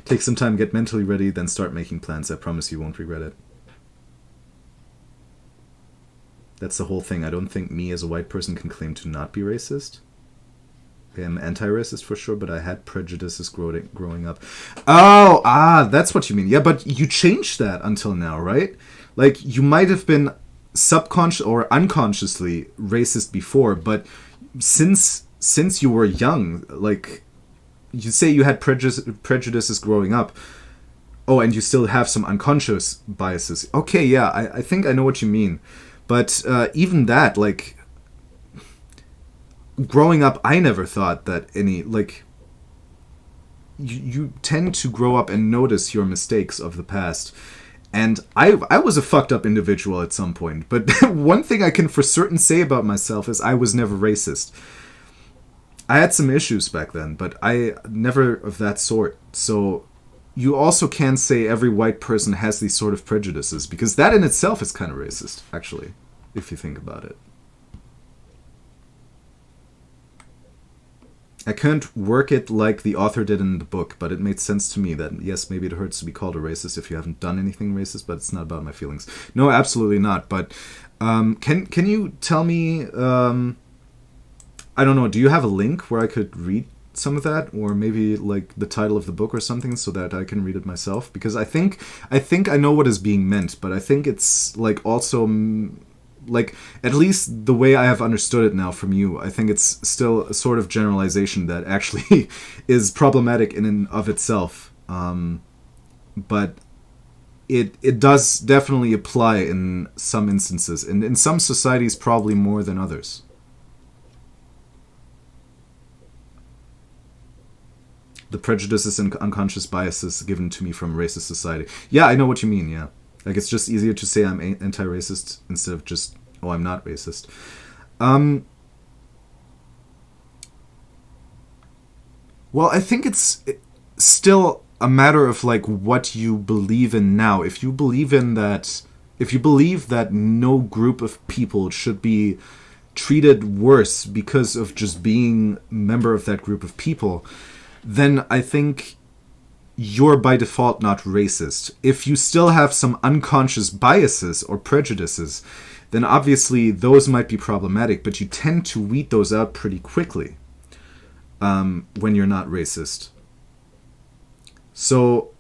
Take some time, get mentally ready, then start making plans. I promise you won't regret it. That's the whole thing. I don't think me as a white person can claim to not be racist. Okay, I'm anti-racist for sure, but I had prejudices growing up. Oh, that's what you mean. Yeah, but you changed that until now, right? Like, you might have been subconscious or unconsciously racist before, but since you were young, like, you say you had prejudices growing up. Oh, and you still have some unconscious biases. Okay, yeah, I think I know what you mean. But even that, like, growing up, I never thought that any, like, you tend to grow up and notice your mistakes of the past. And I was a fucked up individual at some point. But one thing I can for certain say about myself is I was never racist. I had some issues back then, but I never of that sort. So you also can't say every white person has these sort of prejudices, because that in itself is kind of racist, actually, if you think about it. I couldn't work it like the author did in the book, but it made sense to me that, yes, maybe it hurts to be called a racist if you haven't done anything racist, but it's not about my feelings. No, absolutely not. But can you tell me, I don't know, do you have a link where I could read some of that, or maybe like the title of the book or something, so that I can read it myself? Because I think I know what is being meant, but I think it's like also like, at least the way I have understood it now from you, I think it's still a sort of generalization that actually is problematic in and of itself. But it does definitely apply in some instances, and in some societies probably more than others. The prejudices and unconscious biases given to me from racist society. Yeah, I know what you mean, yeah. Like, it's just easier to say I'm anti-racist instead of just, oh, I'm not racist. Well, I think it's still a matter of, like, what you believe in now. If you believe that no group of people should be treated worse because of just being a member of that group of people, then I think you're by default not racist. If you still have some unconscious biases or prejudices, then obviously those might be problematic, but you tend to weed those out pretty quickly when you're not racist. So,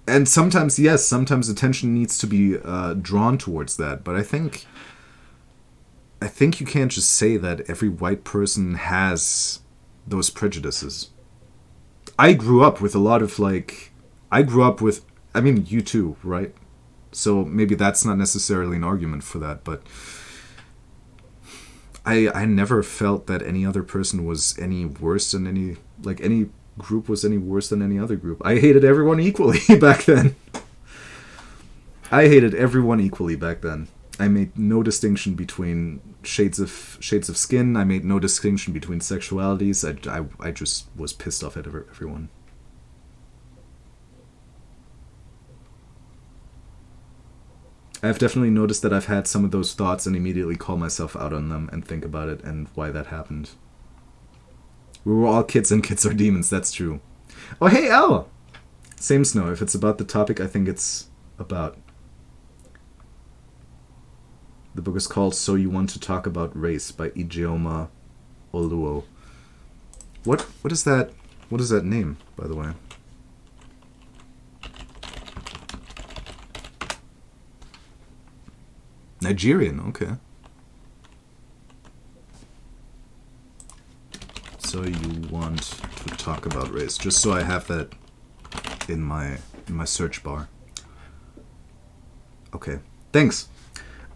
and sometimes, yes, sometimes attention needs to be drawn towards that, but I think you can't just say that every white person has those prejudices. I grew up with a lot of, like, I mean, you too, right? So maybe that's not necessarily an argument for that, but I never felt that any other person was any worse than any group was any worse than any other group. I hated everyone equally back then. I made no distinction between shades of skin. I made no distinction between sexualities. I just was pissed off at everyone. I've definitely noticed that I've had some of those thoughts and immediately call myself out on them and think about it and why that happened. We were all kids and kids are demons. That's true. Oh, hey, Elle! Same Snow. If it's about the topic I think it's about. The book is called So You Want to Talk About Race by Ijeoma Oluo. What is that? What is that name, by the way? Nigerian, okay. So you want to talk about race, just so I have that in my search bar. Okay, thanks.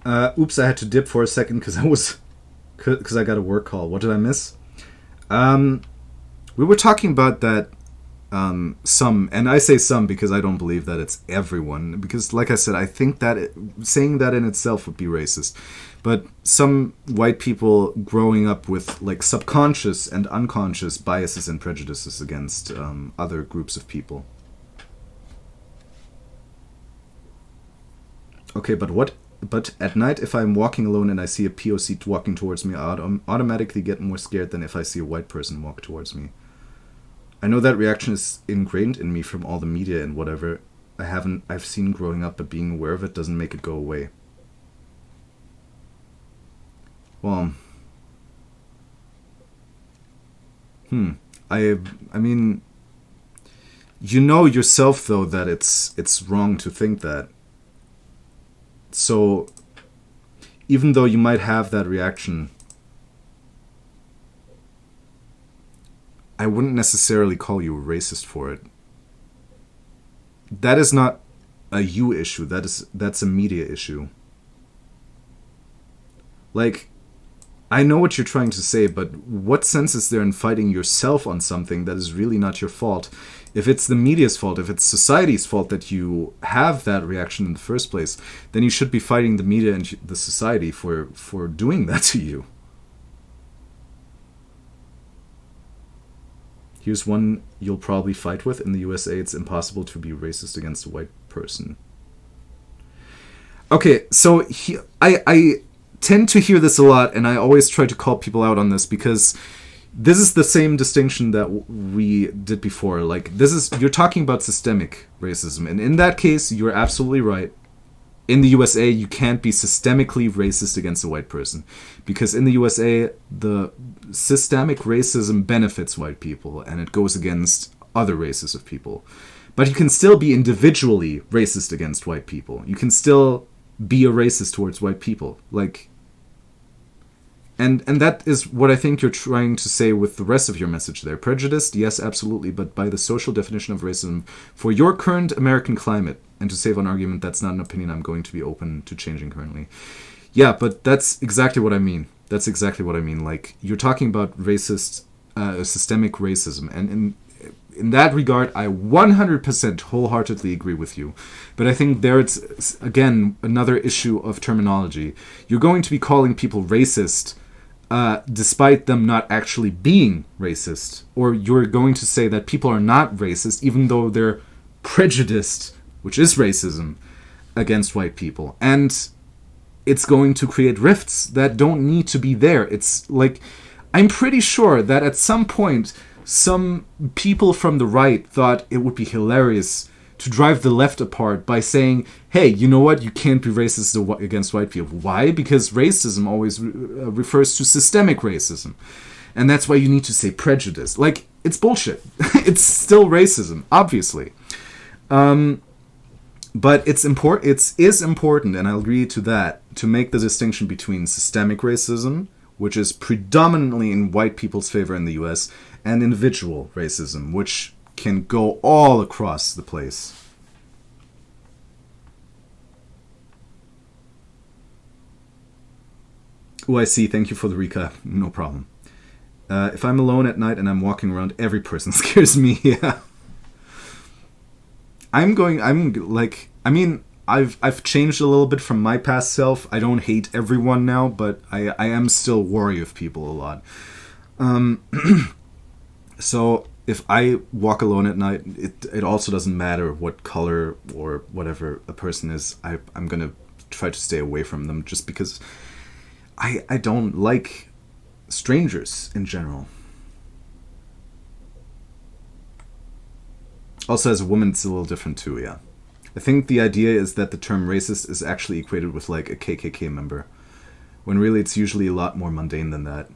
Oops, I had to dip for a second because I got a work call. What did I miss? We were talking about that some, and I say some because I don't believe that it's everyone. Because, like I said, I think that saying that in itself would be racist. But some white people growing up with like subconscious and unconscious biases and prejudices against other groups of people. Okay, but at night, if I'm walking alone and I see a POC walking towards me, I automatically get more scared than if I see a white person walk towards me. I know that reaction is ingrained in me from all the media and whatever I've seen growing up, but being aware of it doesn't make it go away. Well, I mean, you know yourself though that it's wrong to think that. So, even though you might have that reaction, I wouldn't necessarily call you a racist for it. That is not a you issue. That's a media issue. Like, I know what you're trying to say, but what sense is there in fighting yourself on something that is really not your fault? If it's the media's fault, if it's society's fault that you have that reaction in the first place, then you should be fighting the media and the society for doing that to you. Here's one you'll probably fight with. In the USA, it's impossible to be racist against a white person. Okay, so I tend to hear this a lot, and I always try to call people out on this because this is the same distinction that we did before. Like, you're talking about systemic racism, and in that case, you're absolutely right. In the USA, you can't be systemically racist against a white person, because in the USA, the systemic racism benefits white people, and it goes against other races of people. But you can still be individually racist against white people. You can still be a racist towards white people. Like, and that is what I think you're trying to say with the rest of your message there. Prejudiced, yes, absolutely, but by the social definition of racism for your current American climate, and to save on argument, that's not an opinion I'm going to be open to changing currently. Yeah, but that's exactly what I mean. That's exactly what I mean. Like, you're talking about racist, systemic racism, and in that regard, I 100% wholeheartedly agree with you. But I think there's, again, another issue of terminology. You're going to be calling people racist despite them not actually being racist. Or you're going to say that people are not racist even though they're prejudiced, which is racism, against white people. And it's going to create rifts that don't need to be there. It's like, I'm pretty sure that at some point, some people from the right thought it would be hilarious to drive the left apart by saying, hey, you know what? You can't be racist against white people. Why? Because racism always refers to systemic racism. And that's why you need to say prejudice. Like, it's bullshit. It's still racism, obviously. But it's important. It is important, and I'll agree to that, to make the distinction between systemic racism, which is predominantly in white people's favor in the US, and individual racism, which can go all across the place. Oh, I see. Thank you for the recap. No problem. If I'm alone at night and I'm walking around, every person scares me. Yeah. I've changed a little bit from my past self. I don't hate everyone now, but I am still wary of people a lot. So if I walk alone at night, it also doesn't matter what color or whatever a person is. I'm going to try to stay away from them just because I don't like strangers in general. Also, as a woman, it's a little different too, yeah. I think the idea is that the term racist is actually equated with like a KKK member, when really it's usually a lot more mundane than that.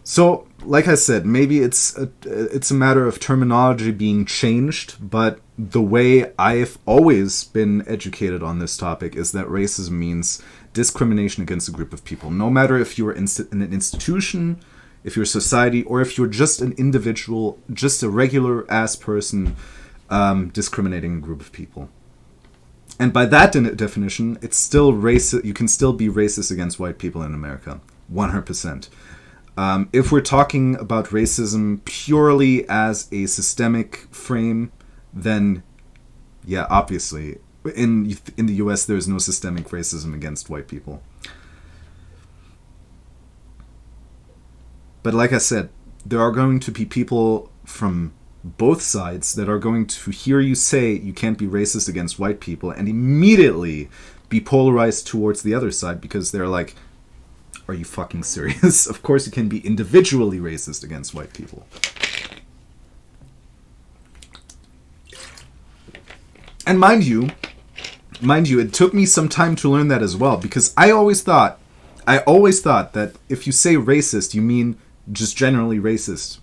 So, like I said, maybe it's a matter of terminology being changed, but the way I've always been educated on this topic is that racism means discrimination against a group of people. No matter if you're in an institution, if you're a society, or if you're just an individual, just a regular-ass person discriminating a group of people. And by that definition, it's still racist. You can still be racist against white people in America, 100%. If we're talking about racism purely as a systemic frame, then, yeah, obviously, in the US, there's no systemic racism against white people. But like I said, there are going to be people from both sides that are going to hear you say you can't be racist against white people and immediately be polarized towards the other side because they're like, are you fucking serious? Of course you can be individually racist against white people. And mind you, it took me some time to learn that as well, because I always thought that if you say racist, you mean just generally racist.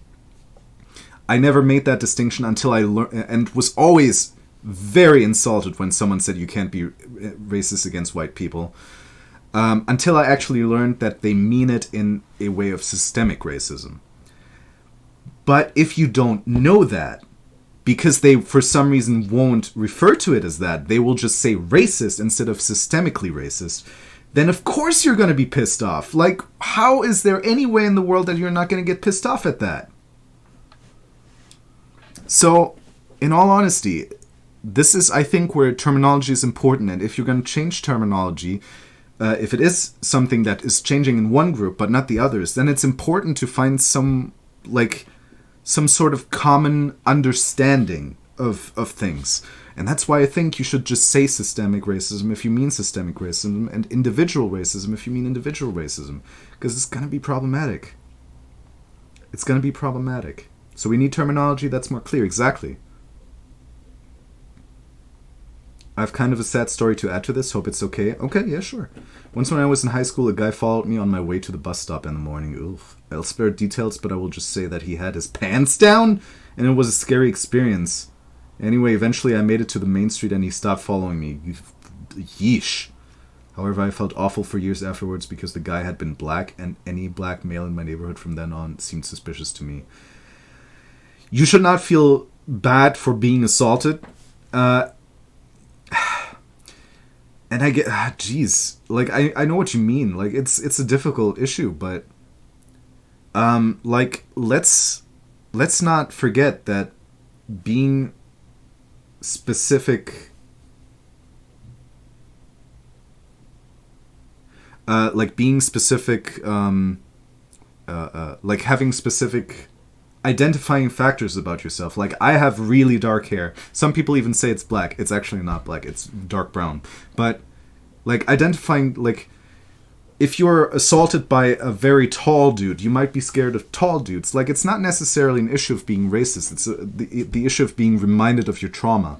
I never made that distinction until I learned, and was always very insulted when someone said you can't be racist against white people. Until I actually learned that they mean it in a way of systemic racism. But if you don't know that, because they for some reason won't refer to it as that, they will just say racist instead of systemically racist, then of course you're going to be pissed off. Like, how is there any way in the world that you're not going to get pissed off at that? So, in all honesty, this is, I think, where terminology is important. And if you're going to change terminology, if it is something that is changing in one group but not the others, then it's important to find some sort of common understanding of things. And that's why I think you should just say systemic racism if you mean systemic racism, and individual racism if you mean individual racism. Because it's going to be problematic. It's going to be problematic. So we need terminology that's more clear. Exactly. I have kind of a sad story to add to this. Hope it's okay. Okay, yeah, sure. Once when I was in high school, a guy followed me on my way to the bus stop in the morning. Oof. I'll spare details, but I will just say that he had his pants down, and it was a scary experience. Anyway, eventually I made it to the main street and he stopped following me. Yeesh. However, I felt awful for years afterwards because the guy had been black, and any black male in my neighborhood from then on seemed suspicious to me. You should not feel bad for being assaulted. And I get, jeez, like, I know what you mean. Like, it's a difficult issue, but, like, let's not forget that being specific, like having specific identifying factors about yourself. Like, I have really dark hair. Some people even say it's black. It's actually not black. It's dark brown. But, like, identifying, like, if you're assaulted by a very tall dude, you might be scared of tall dudes. Like, it's not necessarily an issue of being racist. It's the issue of being reminded of your trauma.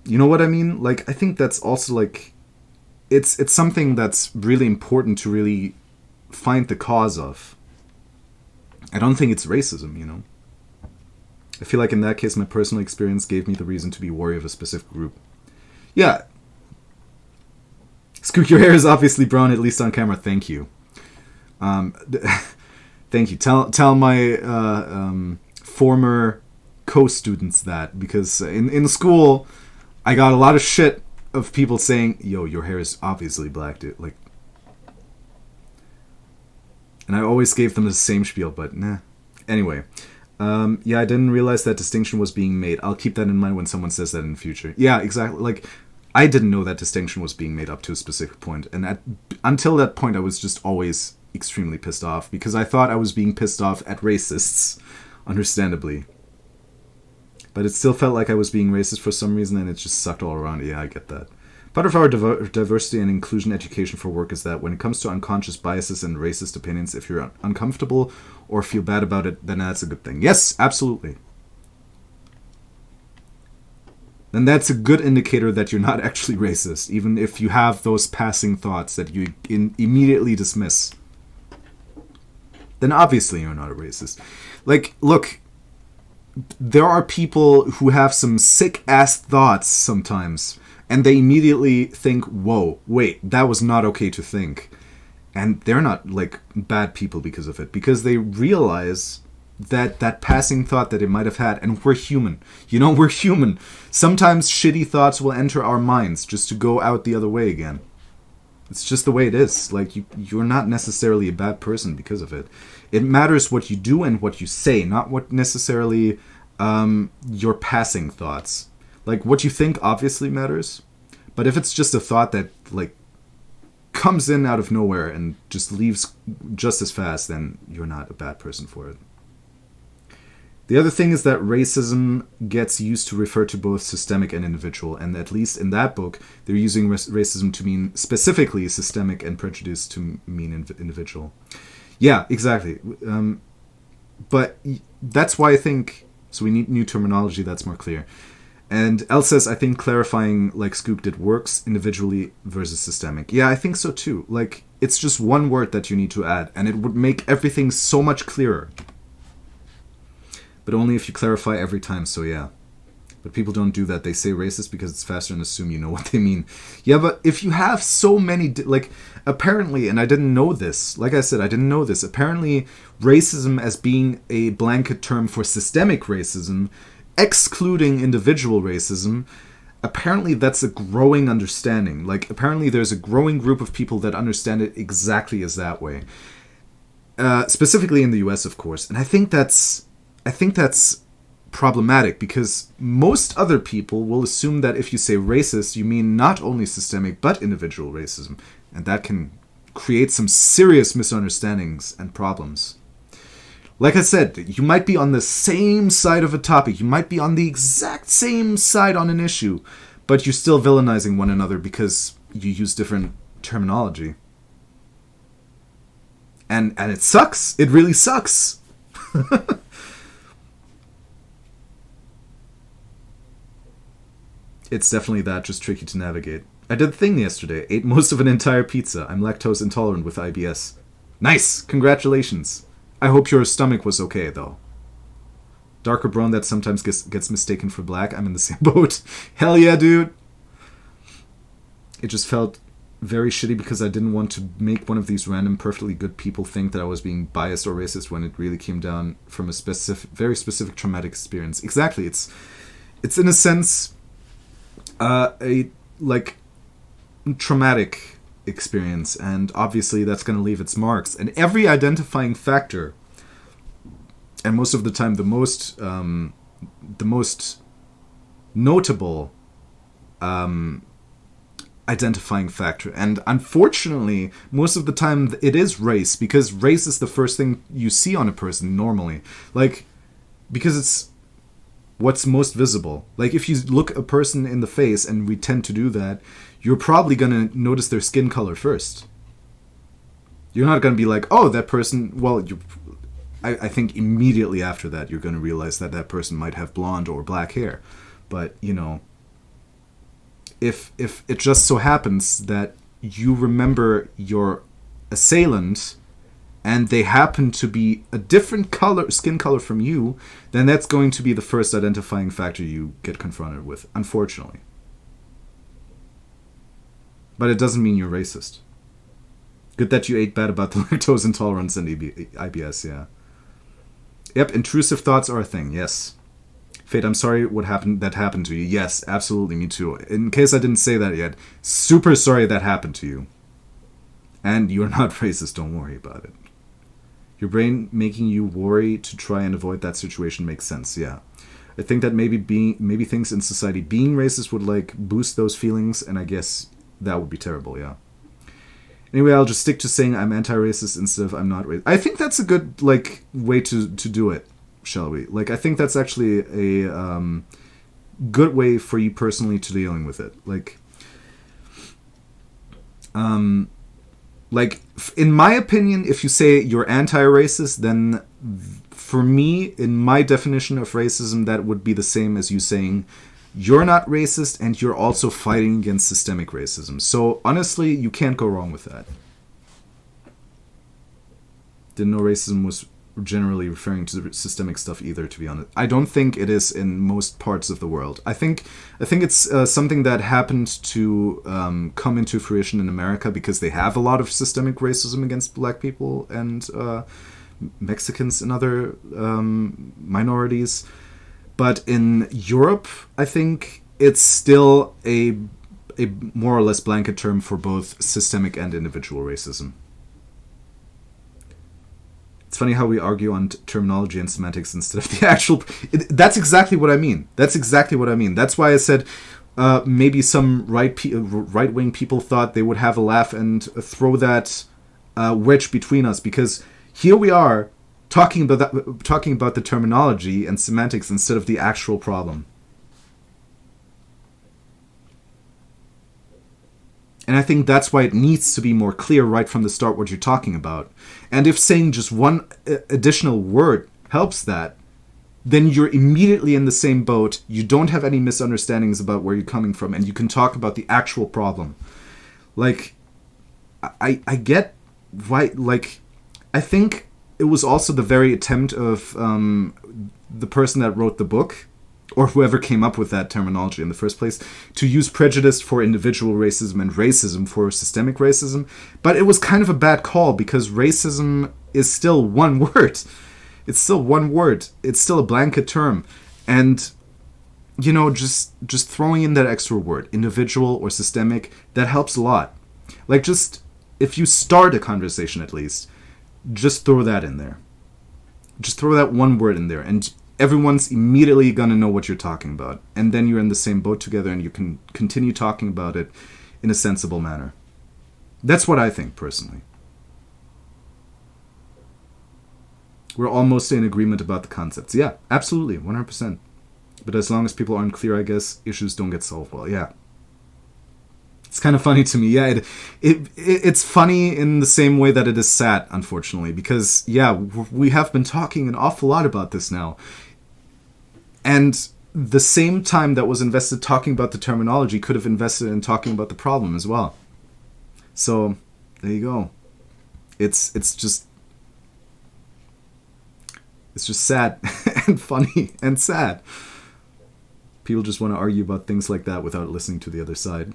You know what I mean? Like, I think that's also, like, it's something that's really important to really find the cause of. I don't think it's racism, you know? I feel like in that case, my personal experience gave me the reason to be wary of a specific group. Yeah. Skook, your hair is obviously brown, at least on camera. Thank you. Thank you. Tell my former co-students that, because in school, I got a lot of shit of people saying, yo, your hair is obviously black, dude. Like, and I always gave them the same spiel, but nah. Anyway, yeah, I didn't realize that distinction was being made. I'll keep that in mind when someone says that in the future. Yeah, exactly. Like, I didn't know that distinction was being made up to a specific point. And until that point, I was just always extremely pissed off, because I thought I was being pissed off at racists, understandably. But it still felt like I was being racist for some reason, and it just sucked all around. Yeah, I get that. Part of our diversity and inclusion education for work is that when it comes to unconscious biases and racist opinions, if you're uncomfortable or feel bad about it, then that's a good thing. Yes, absolutely. Then that's a good indicator that you're not actually racist, even if you have those passing thoughts that you immediately dismiss. Then obviously you're not a racist. Like, look, there are people who have some sick-ass thoughts sometimes, and they immediately think, whoa, wait, that was not okay to think. And they're not, like, bad people because of it, because they realize that passing thought that they might have had, and we're human. You know, we're human. Sometimes shitty thoughts will enter our minds just to go out the other way again. It's just the way it is. Like, you're not necessarily a bad person because of it. It matters what you do and what you say, not what necessarily your passing thoughts. Like, what you think obviously matters, but if it's just a thought that, like, comes in out of nowhere and just leaves just as fast, then you're not a bad person for it. The other thing is that racism gets used to refer to both systemic and individual, and at least in that book, they're using racism to mean specifically systemic and prejudice to mean individual. Yeah, exactly. But that's why I think, so we need new terminology that's more clear. And Elle says, I think clarifying like Skoog did works, individually versus systemic. Yeah, I think so too. Like, it's just one word that you need to add, and it would make everything so much clearer. But only if you clarify every time, so yeah. But people don't do that. They say racist because it's faster and assume you know what they mean. Yeah, but if you have so many, apparently, and I didn't know this, like I said, I didn't know this, apparently racism as being a blanket term for systemic racism, excluding individual racism, apparently that's a growing understanding. Like, apparently there's a growing group of people that understand it exactly as that way. Specifically in the US, of course. And I think that's problematic because most other people will assume that if you say racist, you mean not only systemic but individual racism. And that can create some serious misunderstandings and problems. Like I said, you might be on the same side of a topic. You might be on the exact same side on an issue, but you're still villainizing one another because you use different terminology. And it sucks. It really sucks. It's definitely that, just tricky to navigate. I did the thing yesterday. Ate most of an entire pizza. I'm lactose intolerant with IBS. Nice! Congratulations. I hope your stomach was okay, though. Darker brown that sometimes gets mistaken for black. I'm in the same boat. Hell yeah, dude! It just felt very shitty because I didn't want to make one of these random perfectly good people think that I was being biased or racist when it really came down from a very specific traumatic experience. Exactly. It's in a sense a traumatic experience, and obviously that's going to leave its marks. And every identifying factor, and most of the time the most notable identifying factor, and unfortunately most of the time it is race, because race is the first thing you see on a person normally, like, because it's what's most visible. Like, if you look a person in the face, and we tend to do that, you're probably going to notice their skin color first. You're not going to be like, oh, that person, well, I think immediately after that you're going to realize that that person might have blonde or black hair. But, you know, if it just so happens that you remember your assailant and they happen to be a different skin color from you, then that's going to be the first identifying factor you get confronted with, unfortunately. But it doesn't mean you're racist. Good that you ate bad about the lactose intolerance and IBS, yeah. Yep, intrusive thoughts are a thing, yes. Fate, I'm sorry that happened to you. Yes, absolutely, me too. In case I didn't say that yet, super sorry that happened to you. And you're not racist, don't worry about it. Your brain making you worry to try and avoid that situation makes sense, yeah. I think that maybe things in society being racist would, like, boost those feelings, and I guess that would be terrible, yeah. Anyway, I'll just stick to saying I'm anti-racist instead of I'm not racist. I think that's a good, like, way to do it, shall we? Like, I think that's actually a good way for you personally to dealing with it. Like, Like, in my opinion, if you say you're anti-racist, then for me, in my definition of racism, that would be the same as you saying you're not racist and you're also fighting against systemic racism. So honestly, you can't go wrong with that. Didn't know racism was generally referring to systemic stuff either, to be honest. I don't think it is in most parts of the world. I think it's something that happened to come into fruition in America because they have a lot of systemic racism against black people and Mexicans and other minorities. But in Europe, I think it's still a more or less blanket term for both systemic and individual racism. It's funny how we argue on terminology and semantics instead of the actual... That's exactly what I mean. That's why I said maybe some right-wing people thought they would have a laugh and throw that wedge between us, because here we are talking about the terminology and semantics instead of the actual problem. And I think that's why it needs to be more clear right from the start what you're talking about. And if saying just one additional word helps that, then you're immediately in the same boat. You don't have any misunderstandings about where you're coming from, and you can talk about the actual problem. Like, I get why, like, I think it was also the very attempt of the person that wrote the book, or whoever came up with that terminology in the first place, to use prejudice for individual racism and racism for systemic racism. But it was kind of a bad call, because racism is still one word. It's still one word. It's still a blanket term. And, you know, just throwing in that extra word, individual or systemic, that helps a lot. Like, just, if you start a conversation at least, just throw that in there. Just throw that one word in there, and everyone's immediately going to know what you're talking about. And then you're in the same boat together, and you can continue talking about it in a sensible manner. That's what I think, personally. We're almost in agreement about the concepts. Yeah, absolutely, 100%. But as long as people aren't clear, I guess, issues don't get solved well. Yeah. It's kind of funny to me. Yeah, it's funny in the same way that it is sad, unfortunately. Because, yeah, we have been talking an awful lot about this now. And the same time that was invested talking about the terminology could have invested in talking about the problem as well. So, there you go. It's just sad and funny and sad. People just want to argue about things like that without listening to the other side.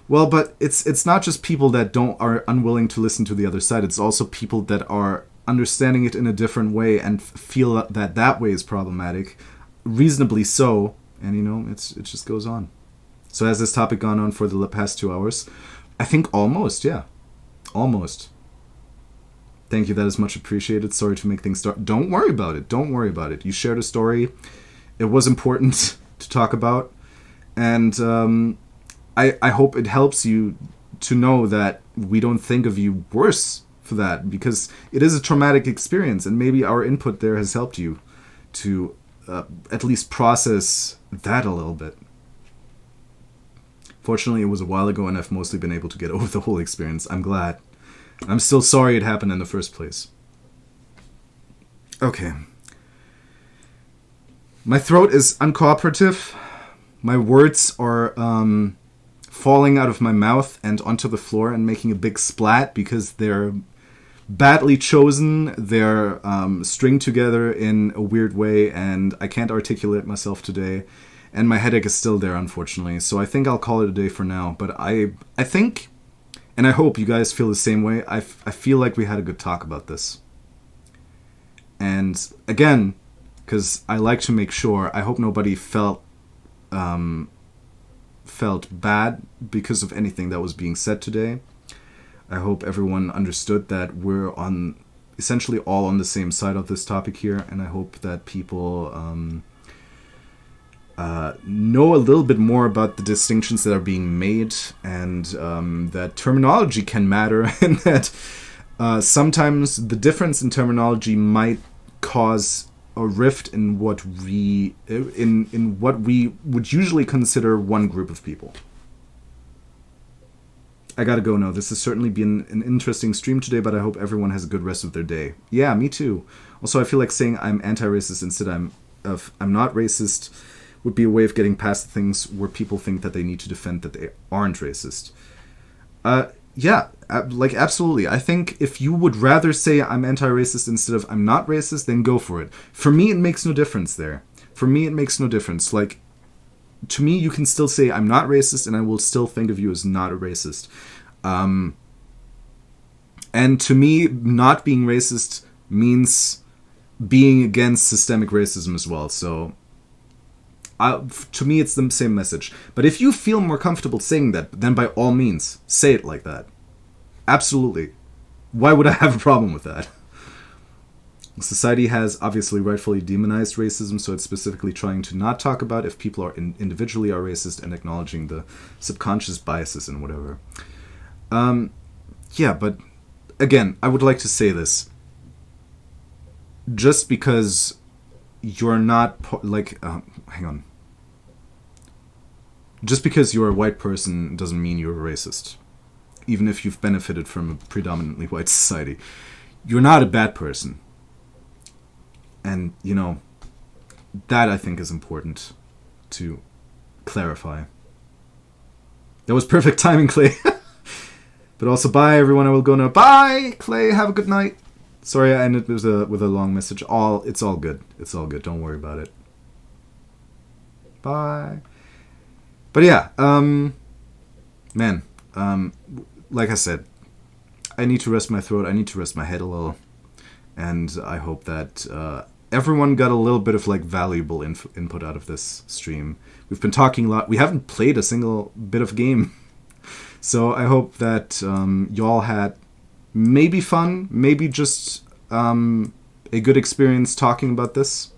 Well, but it's not just people that are unwilling to listen to the other side. It's also people that are understanding it in a different way and feel that way is problematic, reasonably so. And, you know, it just goes on. So has this topic gone on for the past 2 hours? I think almost, yeah. Almost. Thank you, that is much appreciated. Sorry to make things start. Don't worry about it. You shared a story. It was important to talk about. And I hope it helps you to know that we don't think of you worse for that, because it is a traumatic experience, and maybe our input there has helped you to at least process that a little bit. Fortunately, it was a while ago, and I've mostly been able to get over the whole experience. I'm glad. I'm still sorry it happened in the first place. Okay. My throat is uncooperative. My words are falling out of my mouth and onto the floor and making a big splat because they're badly chosen. They're stringed together in a weird way, and I can't articulate myself today. And my headache is still there, unfortunately. So I think I'll call it a day for now. But I think, and I hope you guys feel the same way, I feel like we had a good talk about this. And again, because I like to make sure, I hope nobody felt bad because of anything that was being said today. I hope everyone understood that we're essentially all on the same side of this topic here, and I hope that people know a little bit more about the distinctions that are being made, and that terminology can matter, and that sometimes the difference in terminology might cause a rift in what we would usually consider one group of people. I gotta go now. This has certainly been an interesting stream today, but I hope everyone has a good rest of their day. Yeah, me too. Also, I feel like saying I'm anti-racist instead of I'm not racist would be a way of getting past things where people think that they need to defend that they aren't racist. Yeah, like absolutely. I think if you would rather say I'm anti-racist instead of I'm not racist, then go for it. For me, it makes no difference there. For me, it makes no difference. Like, to me, you can still say I'm not racist, and I will still think of you as not a racist. And to me, not being racist means being against systemic racism as well. So, to me, it's the same message. But if you feel more comfortable saying that, then by all means, say it like that. Absolutely. Why would I have a problem with that? Society has obviously rightfully demonized racism, so it's specifically trying to not talk about if people are individually are racist and acknowledging the subconscious biases and whatever. Yeah, but again, I would like to say this. Just because you're not, hang on. Just because you're a white person doesn't mean you're a racist. Even if you've benefited from a predominantly white society. You're not a bad person. And, you know, that I think is important to clarify. That was perfect timing, Clay. But also, bye, everyone. I will go now. Bye, Clay. Have a good night. Sorry, I ended with a long message. It's all good. It's all good. Don't worry about it. Bye. But yeah, man, like I said, I need to rest my throat. I need to rest my head a little. And I hope that everyone got a little bit of like valuable input out of this stream. We've been talking a lot. We haven't played a single bit of game. So I hope that y'all had maybe fun, maybe just a good experience talking about this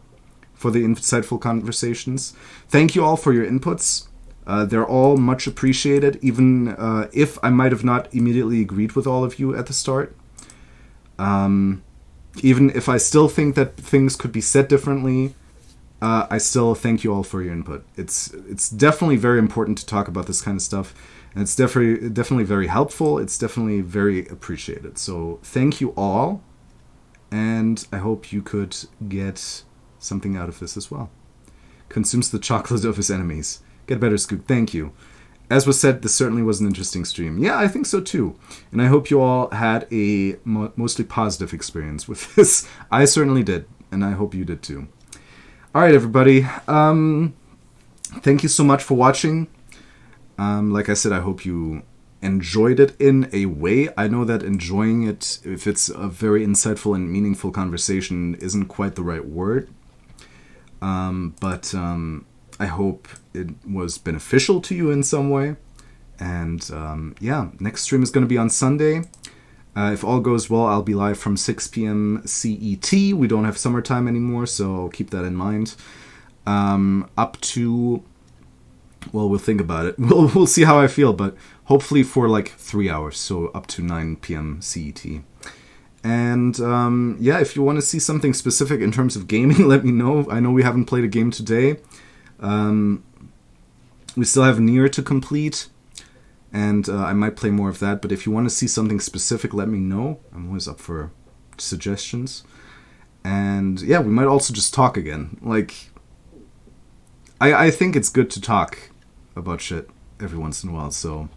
for the insightful conversations. Thank you all for your inputs. They're all much appreciated, even if I might have not immediately agreed with all of you at the start. Even if I still think that things could be said differently, I still thank you all for your input. It's definitely very important to talk about this kind of stuff, and it's definitely very helpful. It's definitely very appreciated. So thank you all, and I hope you could get something out of this as well. Consumes the chocolate of his enemies. Get better, Skoog. Thank you. As was said, this certainly was an interesting stream. Yeah, I think so too. And I hope you all had a mostly positive experience with this. I certainly did, and I hope you did too. All right, everybody. Thank you so much for watching. Like I said, I hope you enjoyed it in a way. I know that enjoying it, if it's a very insightful and meaningful conversation, isn't quite the right word. But I hope it was beneficial to you in some way. And yeah, next stream is going to be on Sunday. If all goes well, I'll be live from 6 p.m. CET. We don't have summertime anymore, so keep that in mind. Up to, well, we'll think about it. We'll see how I feel, but hopefully for like 3 hours, so up to 9 p.m. CET. And yeah, if you want to see something specific in terms of gaming, let me know. I know we haven't played a game today. We still have Nier to complete, and I might play more of that. But if you want to see something specific, let me know. I'm always up for suggestions. And yeah, we might also just talk again. Like, I think it's good to talk about shit every once in a while, so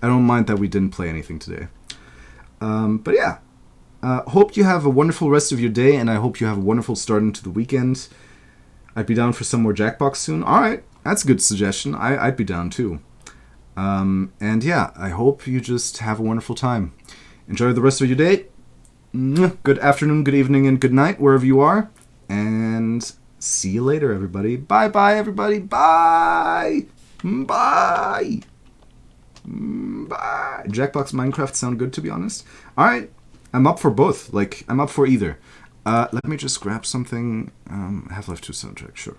I don't mind that we didn't play anything today. But yeah, hope you have a wonderful rest of your day, and I hope you have a wonderful start into the weekend. I'd be down for some more Jackbox soon. Alright, that's a good suggestion. I'd be down too. And yeah, I hope you just have a wonderful time. Enjoy the rest of your day. Good afternoon, good evening, and good night, wherever you are. And see you later, everybody. Bye-bye, everybody. Bye! Bye! Bye! Jackbox Minecraft sound good, to be honest. Alright, I'm up for both. Like, I'm up for either. Let me just grab something. Half-Life 2 soundtrack, sure.